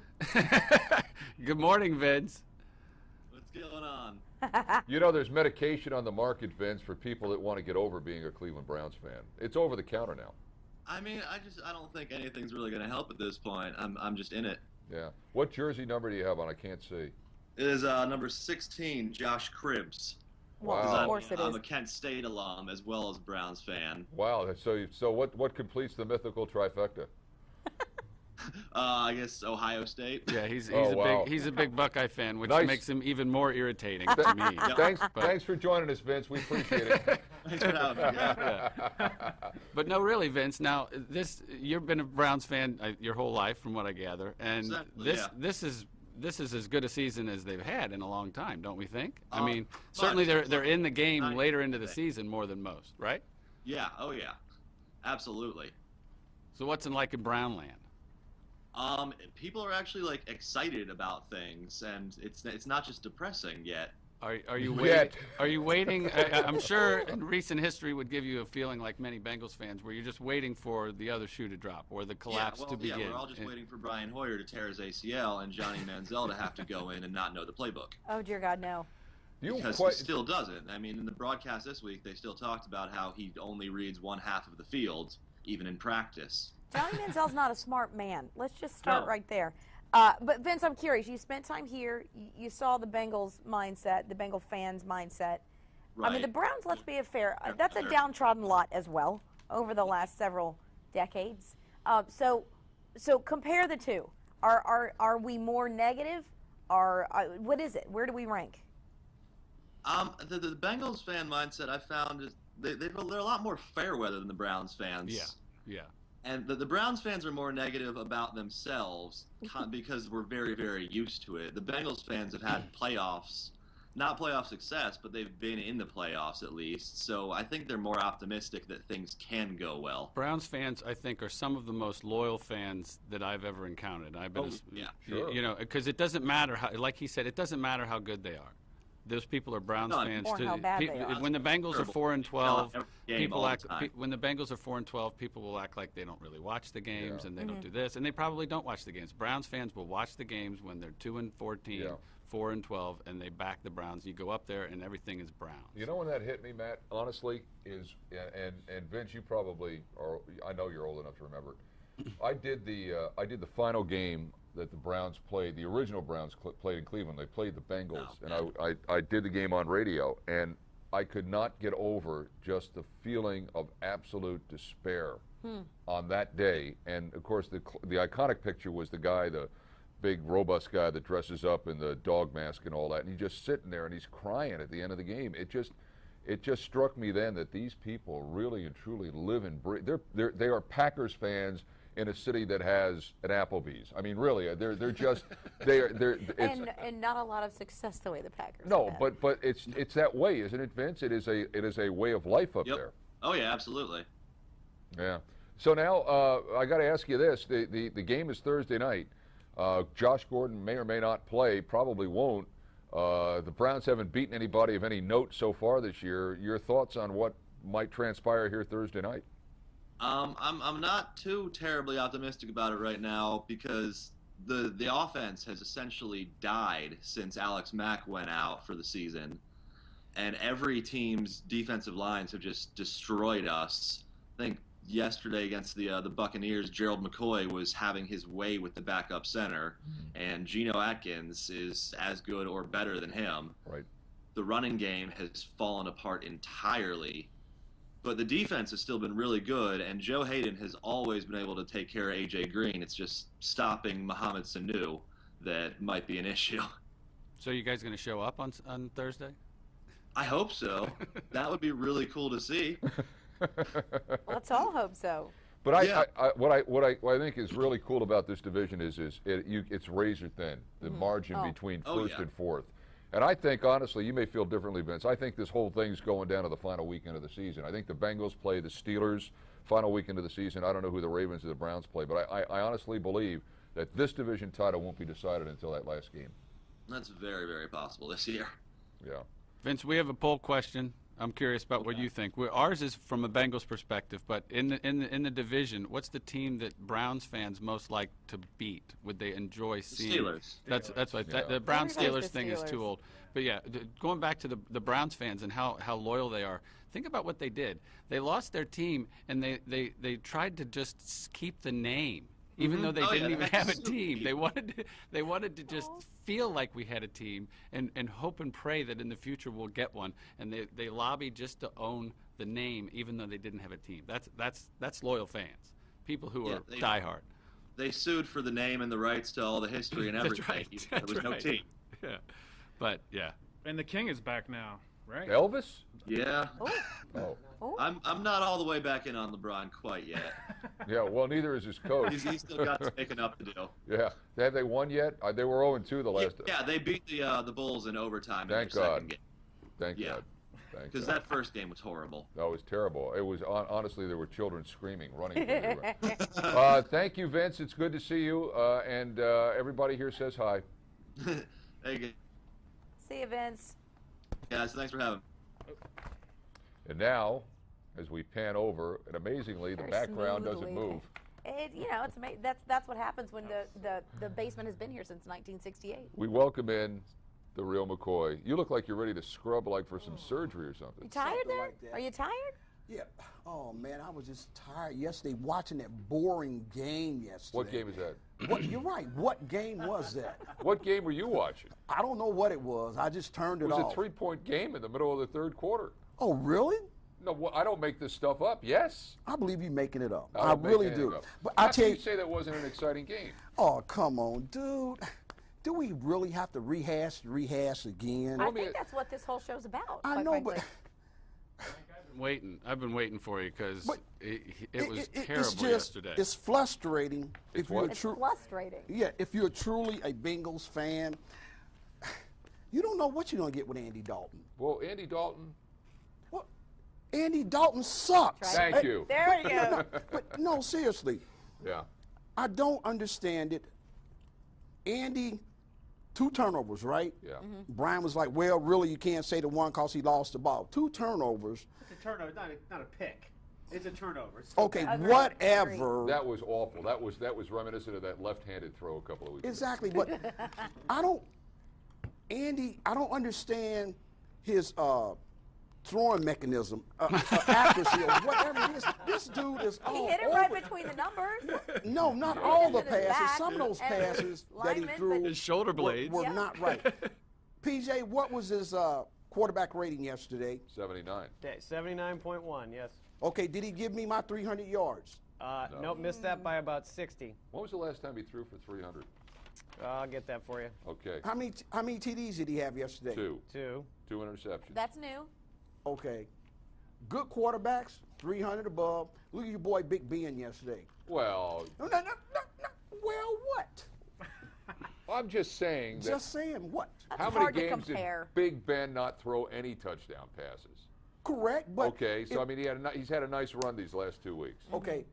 Good morning, Vince. What's going on? You know, there's medication on the market, Vince, for people that want to get over being a Cleveland Browns fan. It's over the counter now. I mean, I don't think anything's really going to help at this point. I'm just in it. Yeah. What jersey number do you have on? I can't see. It is number 16, Josh Cribbs. Well, Wow. of course it is. I'm a Kent State alum as well as Browns fan. Wow. So what completes the mythical trifecta? I guess Ohio State. Yeah, he's wow. a big Buckeye fan, which Nice. makes him even more irritating to me. Thanks for joining us, Vince. We appreciate it. Thanks for having me. Yeah. But no, really, Vince. Now, you've been a Browns fan your whole life, from what I gather, and Exactly, this is as good a season as they've had in a long time, don't we think? I mean, certainly they're in the game later into the season more than most, right? Yeah. Oh yeah. Absolutely. So what's it like in Brownland? People are actually like excited about things, and it's not just depressing yet. Are you waiting? Are you waiting? I'm sure in recent history would give you a feeling like many Bengals fans, where you're just waiting for the other shoe to drop or the collapse to begin. Yeah, we're all just waiting for Brian Hoyer to tear his ACL and Johnny Manziel to have to go in and not know the playbook. Oh, dear God, no. Because he still doesn't. I mean, in the broadcast this week, they still talked about how he only reads one half of the field, even in practice. Johnny Manziel's not a smart man. Let's just start right there. But Vince, I'm curious. You spent time here. You saw the Bengals mindset, the Bengal fans' mindset. Right. I mean, the Browns, let's be fair, that's a downtrodden lot as well over the last several decades. So compare the two. Are we more negative? What is it? Where do we rank? The Bengals fan mindset I found is they're a lot more fair weather than the Browns fans. Yeah. And the Browns fans are more negative about themselves because we're very, very used to it. The Bengals fans have had playoffs, not playoff success, but they've been in the playoffs at least. So I think they're more optimistic that things can go well. Browns fans, I think, are some of the most loyal fans that I've ever encountered. I've been, sure. You know, because it doesn't matter how, like he said, it doesn't matter how good they are. Those people are Browns fans or too. how bad they are. When the Bengals are 4-12, people act. When the Bengals are 4-12, people will act like they don't really watch the games and they don't do this, and they probably don't watch the games. Browns fans will watch the games when they're 2-14, 4-12, and they back the Browns. You go up there and everything is Browns. You know when that hit me, Matt? Honestly, is and Vince, you probably are. I know you're old enough to remember it. I did the final game that the Browns played, the original Browns played in Cleveland. They played the Bengals, and I did the game on radio, and I could not get over just the feeling of absolute despair on that day. And of course, the iconic picture was the guy, the big robust guy that dresses up in the dog mask and all that, and he's just sitting there and he's crying at the end of the game. It just struck me then that these people really and truly live and breathe. They are Packers fans in a city that has an Applebee's. I mean, really, they're just and not a lot of success the way the Packers. No, have had. but it's that way, isn't it, Vince? It is a way of life up there. Oh yeah, absolutely. Yeah. So now I got to ask you this: the game is Thursday night. Josh Gordon may or may not play. Probably won't. The Browns haven't beaten anybody of any note so far this year. Your thoughts on what might transpire here Thursday night? I'm not too terribly optimistic about it right now because the offense has essentially died since Alex Mack went out for the season, and every team's defensive lines have just destroyed us. I think yesterday against the Buccaneers, Gerald McCoy was having his way with the backup center, and Geno Atkins is as good or better than him. Right. The running game has fallen apart entirely. But the defense has still been really good, and Joe Hayden has always been able to take care of A.J. Green. It's just stopping Mohamed Sanu that might be an issue. So you guys going to show up on Thursday? I hope so. That would be really cool to see. Let's all hope so. But what I think is really cool about this division is it's razor thin, the margin between first and fourth. And I think, honestly, you may feel differently, Vince. I think this whole thing's going down to the final weekend of the season. I think the Bengals play the Steelers final weekend of the season. I don't know who the Ravens or the Browns play, but I honestly believe that this division title won't be decided until that last game. That's very, very possible this year. Yeah. Vince, we have a poll question. I'm curious about what you think. Ours is from a Bengals perspective, but in the division, what's the team that Browns fans most like to beat? Would they enjoy seeing? Steelers. That's what Yeah. the Browns Everybody's Steelers the thing is Steelers. too old. But yeah, going back to the Browns fans and how loyal they are. Think about what they did. They lost their team and they tried to just keep the name. Even though they didn't even have a team, they wanted to just feel like we had a team and hope and pray that in the future we'll get one. And they lobbied just to own the name, even though they didn't have a team. That's loyal fans, people who are diehard. They sued for the name and the rights to all the history and everything. Right. There was no team. Yeah, but yeah. And the king is back now, right? Elvis? Yeah. Oh. I'm not all the way back in on LeBron quite yet. Yeah, well, neither is his coach. He's still got to make enough to do. Yeah. Have they won yet? They were 0-2 the last. Yeah, they beat the Bulls in overtime. Thank in their God. second game. Thank Yeah. God. Thank Because God. that first game was horrible. That was terrible. It was honestly, there were children screaming, running. Thank you, Vince. It's good to see you. And everybody here says hi. Hey See you, Vince. guys, thanks for having me. And now, as we pan over, and amazingly, the Very background doesn't smoothly. move. It's amazing. That's what happens when the basement has been here since 1968. We welcome in the real McCoy. You look like you're ready to scrub like for some surgery or something. You tired Something there? like that. Are you tired? Yeah. Oh man, I was just tired yesterday watching that boring game yesterday. What game is that? What? You're right. What game was that? What game were you watching? I don't know what it was. I just turned it It was off. a 3-point game in the middle of the third quarter. Oh really? No, I don't make this stuff up. Yes. I believe you're making it up. I I don't make really anything do. up. But How I tell can you, you say that wasn't an exciting game? oh come on, dude. Do we really have to rehash again? I think that's what this whole show's about. I quite know, frankly. but I've been waiting for you because But it was it's terrible just, yesterday. It's frustrating if you're It's frustrating. Yeah, if you're truly a Bengals fan, you don't know what you're gonna get with Andy Dalton. Well, Andy Dalton. Well, Andy Dalton sucks. Thank you. There you go. But no, seriously, Yeah. I don't understand it. Andy, 2 turnovers, right? Yeah. Brian was like, well, really, you can't say the one because he lost the ball. 2 turnovers. It's a turnover, not a pick. It's a turnover. It's still Okay, bad. whatever. That was awful. That was reminiscent of that left-handed throw a couple of weeks Exactly, but I don't understand his throwing mechanism, accuracy, or whatever it is. This dude is all He hit it over. right between the numbers. No, not Yeah. all the His back passes. Some of those and passes that he lineman, threw but- His shoulder blades. were Yeah. not right. PJ, what was his quarterback rating yesterday? 79. 79.1, yes. Okay, did he give me my 300 yards? Nope, missed that by about 60. When was the last time he threw for 300? I'll get that for you. Okay. How many TDs did he have yesterday? 2. 2. 2 interceptions. That's new. Okay. Good quarterbacks, 300 above. Look at your boy Big Ben yesterday. Well, No. Well, what? I'm just saying that. Just saying what? That's How hard many to games did compare. Big Ben not throw any touchdown passes? Correct, but Okay, so I mean he's had a nice run these last 2 weeks. okay.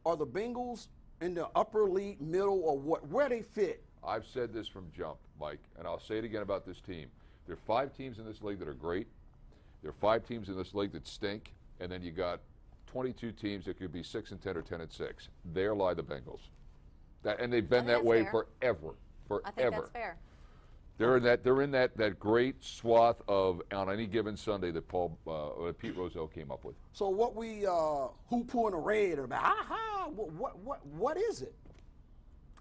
Are the Bengals in the upper league, middle, or what? Where they fit? I've said this from jump, Mike, and I'll say it again about this team. There are 5 teams in this league that are great. There are 5 teams in this league that stink, and then you got 22 teams that could be 6-10 or 10-6. There lie the Bengals. And they've been I think that that's way fair. forever. I think that's fair. They're in that great swath of on any given Sunday that Pete Rozelle came up with. So what we hoo-poo in the red about? Aha! What is it?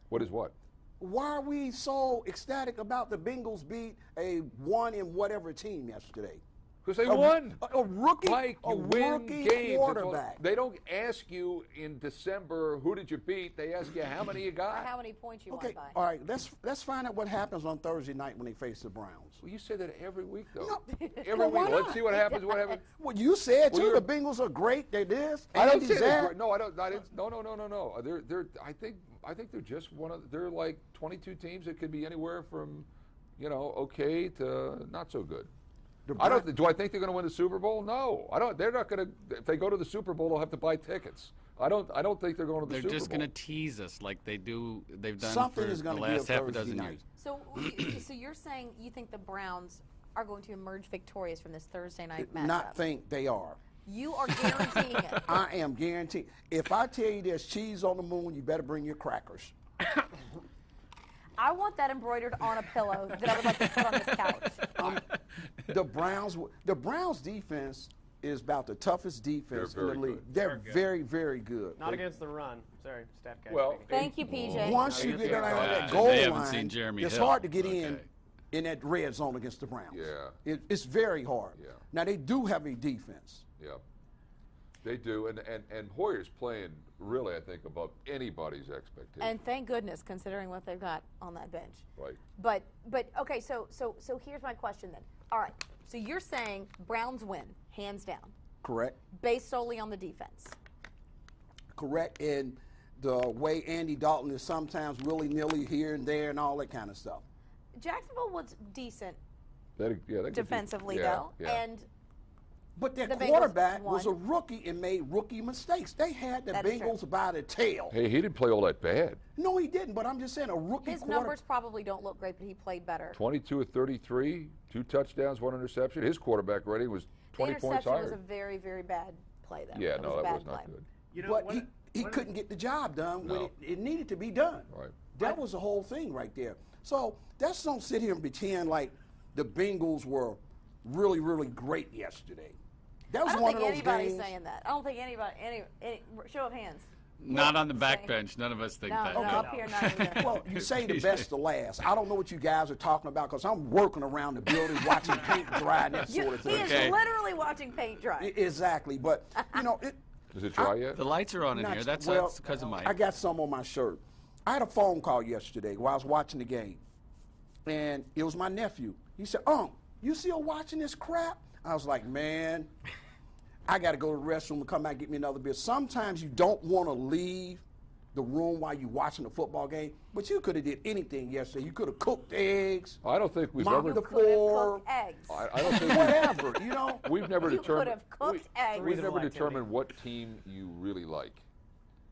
What is what? Why are we so ecstatic about the Bengals beat a one in whatever team yesterday? Because they won. A rookie, Mike, a you win rookie games. quarterback. They don't ask you in December who did you beat. They ask you how many you Or got. how many points you Okay, won by. all right. Let's find out what happens on Thursday night when they face the Browns. Well, you say that every week, though. No. Every Well, week. why Let's not? see what happens. What happens? Well, you said Well, too. you're- The Bengals are great. They're this. I don't Andy say Zack. that. No, I don't. No. They're. I think they're just one of. They're like 22 teams that could be anywhere from, okay to not so good. I don't. Do I think they're going to win the Super Bowl? No, I don't. They're not going to. If they go to the Super Bowl, they'll have to buy tickets. I don't think they're going to the They're Super just Bowl. going to tease us like they've done Something for is the gonna last give half a Thursday dozen night. years. So, so you're saying you think the Browns are going to emerge victorious from this Thursday night matchup? Not think they are. You are guaranteeing it. I am guaranteed. If I tell you there's cheese on the moon, you better bring your crackers. I want that embroidered on a pillow that I would like to put on this couch. The Browns defense is about the toughest defense in They're the very league. good. They're very, very good. Not against the run. Sorry, stat guy. Well, Thank you, PJ. Once you get down that and goal they haven't line, seen Jeremy it's Hill. hard to get Okay. in that red zone against the Browns. Yeah. It's very hard. Yeah. Now, they do have a defense. Yeah, they do, and Hoyer's playing really, I think, above anybody's expectation. And thank goodness, considering what they've got on that bench. Right. But okay, so here's my question then. All right, so you're saying Browns win, hands down, Correct. based solely on the defense. Correct. And the way Andy Dalton is sometimes willy-nilly here and there and all that kind of stuff. Jacksonville was decent They could be- defensively, yeah, though, yeah. and But their The Bengals quarterback was a won. rookie and made rookie mistakes. They had the That is true. Bengals by the tail. Hey, he didn't play all that bad. No, he didn't, but I'm just saying a rookie his quarterback. numbers probably don't look great, but he played better. 22 of 33, 2 touchdowns, 1 interception. His quarterback rating was The 20 points interception higher. was a very, very bad play, though. Yeah, It no, was a that bad was not play. good. You know, But one he of couldn't get the job done when No. it needed to be done. Right. That was the whole thing right there. So let's don't sit here and pretend like the Bengals were really, really great yesterday. That was I don't one think of those anybody's games. saying that. I don't think anybody, any show of hands. Not on the Say- backbench. None of us think No, that. no, no. up here, not either. Well, you say the best to last. I don't know what you guys are talking about because I'm working around the building, watching paint dry and that sort of He thing. is Okay. literally watching paint dry. Exactly, but you know, Is it dry yet? The lights are on in Not- here. That's well, because of Mike. I got some on my shirt. I had a phone call yesterday while I was watching the game, and it was my nephew. He said, you still watching this crap?" I was like, "Man, I got to go to the restroom and come back and get me another beer." Sometimes you don't want to leave the room while you're watching the football game, but you could have did anything yesterday. You could have cooked eggs, I don't think we've mopped ever. the Could have floor, cooked eggs. I don't think whatever, you know. we've never You could determined. have cooked eggs. We've never Reasonable determined what team you really like.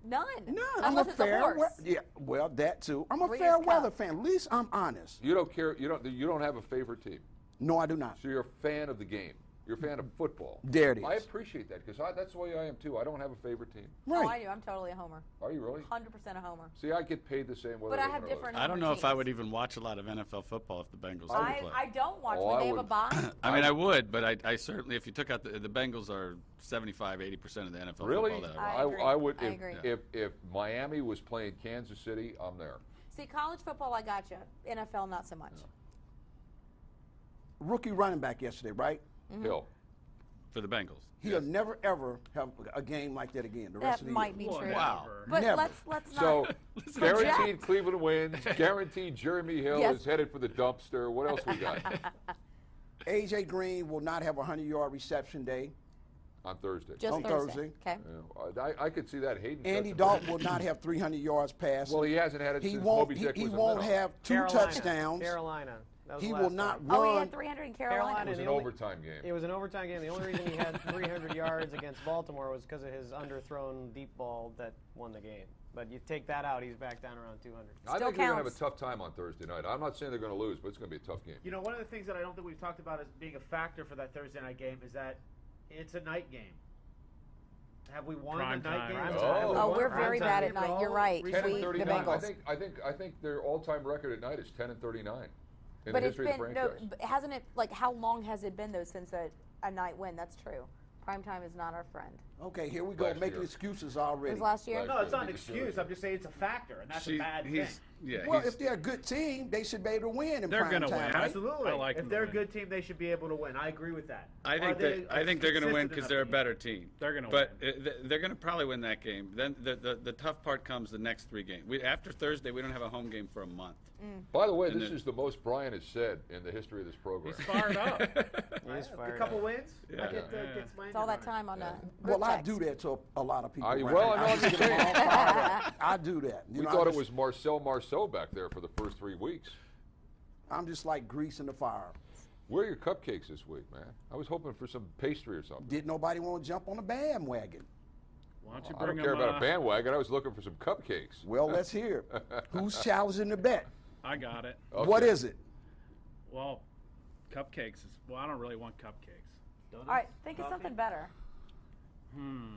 None. No, Unless it's a horse. yeah, well, that too. I'm a Breeders' fair Cup. weather fan. At least I'm honest. You don't care. You don't have a favorite team. No, I do not. So you're a fan of the game. You're a fan of football. There it is. I appreciate that because that's the way I am too. I don't have a favorite team. Oh, Right. I do. I'm totally a homer. Are you really? 100% a homer. See, I get paid the same way. But I have different. I don't know homer if I teams. would even watch a lot of NFL football if the Bengals didn't I play. don't watch Oh, when I they have a would. bye. I mean, I would, but I certainly, if you took out the Bengals are 75-80% of the NFL Really? football that I watch. agree. I would. I If, agree. if Miami was playing Kansas City, I'm there. See, college football, I got you. NFL, not so much. Rookie running back yesterday, right? Hill. For the Bengals. He'll never ever have a game like that again. The rest That of the might year. be true. Wow. But Never. let's not. So guaranteed Jack- Cleveland wins. Guaranteed Jeremy Hill Yes. is headed for the dumpster. What else we got A.J. Green will not have a 100-yard reception day. on Thursday? Just on Thursday. Thursday. Okay. Yeah, I could see that. Hayden. Andy Hutchinson. Dalton will not have 300 yards passing. Well, he hasn't had it he since won't. Moby Dick He was a won't minnow. have two Carolina. touchdowns. Carolina. That was He the will last not time. Oh, he run. had 300 in Carolina. Carolina. It was an The only- overtime game. It was an overtime game. The only reason he had 300 yards against Baltimore was because of his underthrown deep ball that won the game. But you take that out, he's back down around 200. I Still think they're going to have counts. a tough time on Thursday night. I'm not saying they're going to lose, but it's going to be a tough game. You know, one of the things that I don't think we've talked about as being a factor for that Thursday night game is that it's a night game. Have we won Prime a night time. game? Prime Have time. we Oh, won we're prime very time bad game at night. for all You're right. recent- 10 and We- the 39. Bengals. I think their all-time record at night is 10 and 39 in But the it's history of the been no, franchise. but hasn't it? Like, how long has it been though since a night win? That's true. Prime time is not our friend. Okay, here we go, Last making year. excuses It already. was last year. Right. No, it's not an Because excuse. you're- I'm just saying it's a factor, and that's a She- bad thing. he's- Yeah, Well, he's- if they're a good team, they should be able to win in They're prime gonna time, win. right? Absolutely. I like if them they're to a good team, they should be able to win. I agree with that. I Are think they I think they're going to win consistent because they're a enough? better team. They're gonna But they're going to probably win that game. Then the tough part comes the next 3 games. After Thursday, we don't have a home game for a month. By the way, And this then- is the most Brian has said in the history of this program. He's fired up. He's A fired couple up. wins. Yeah. I get Yeah. gets my It's all that engine running. time on a Well, group I text. do that to a lot of people. I- around well, me. I know I what just you're get them all saying. fired up. I do that. You We know, thought I it was Marcel Marceau back there for the first 3 weeks. I'm just like grease in the fire. Where are your cupcakes this week, man? I was hoping for some pastry or something. Did nobody want to jump on the bandwagon? Why don't you I bring don't care him, about a bandwagon. I was looking for some cupcakes. Well, let's hear it. Who's challenging the bet? I got it. Okay. What is it? Well, cupcakes is. Well, I don't really want cupcakes. All right, think of something better.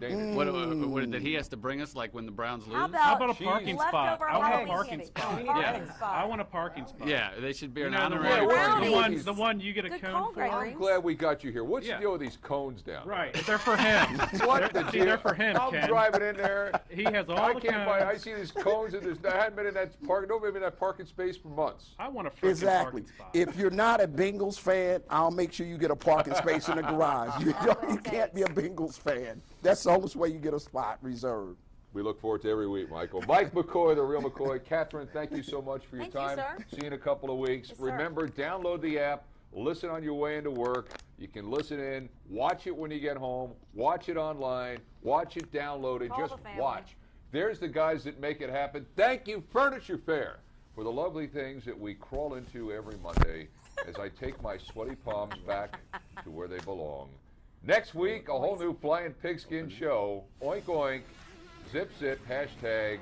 What that he has to bring us, like when the Browns lose? How How about a about parking spot? leftover I want a Halloween parking candy? spot. Parking Yeah. spot. I want a parking spot. Yeah, they should be You an know, the honorary. one- parking the spot. one- the one you get a Good cone call, for. Gregory. I'm glad we got you here. What's Yeah. the deal with these cones down? Right, they're for him. What the See, deal? they're for him, I'm Ken. driving in there. He has all I the can't buy. I cones. see these cones, and I haven't been in that park. Nobody been in that parking space for months. I want a freaking Exactly. parking spot. If you're not a Bengals fan, I'll make sure you get a parking space in the garage. You can't be a Bengals fan. That's the only way you get a spot reserved. We look forward to every week, Michael. Mike McCoy, the real McCoy. Catherine, thank you so much for your Thank you, time. sir. See you in a couple of weeks. Yes, sir. Remember, download the app. Listen on your way into work. You can listen in. Watch it when you get home. Watch it online. Watch it downloaded. Call Just the family. watch. There's the guys that make it happen. Thank you, Furniture Fair, for the lovely things that we crawl into every Monday as I take my sweaty palms back to where they belong. Next week, a whole new Flying Pigskin show. Oink, oink. Zip, zip. Hashtag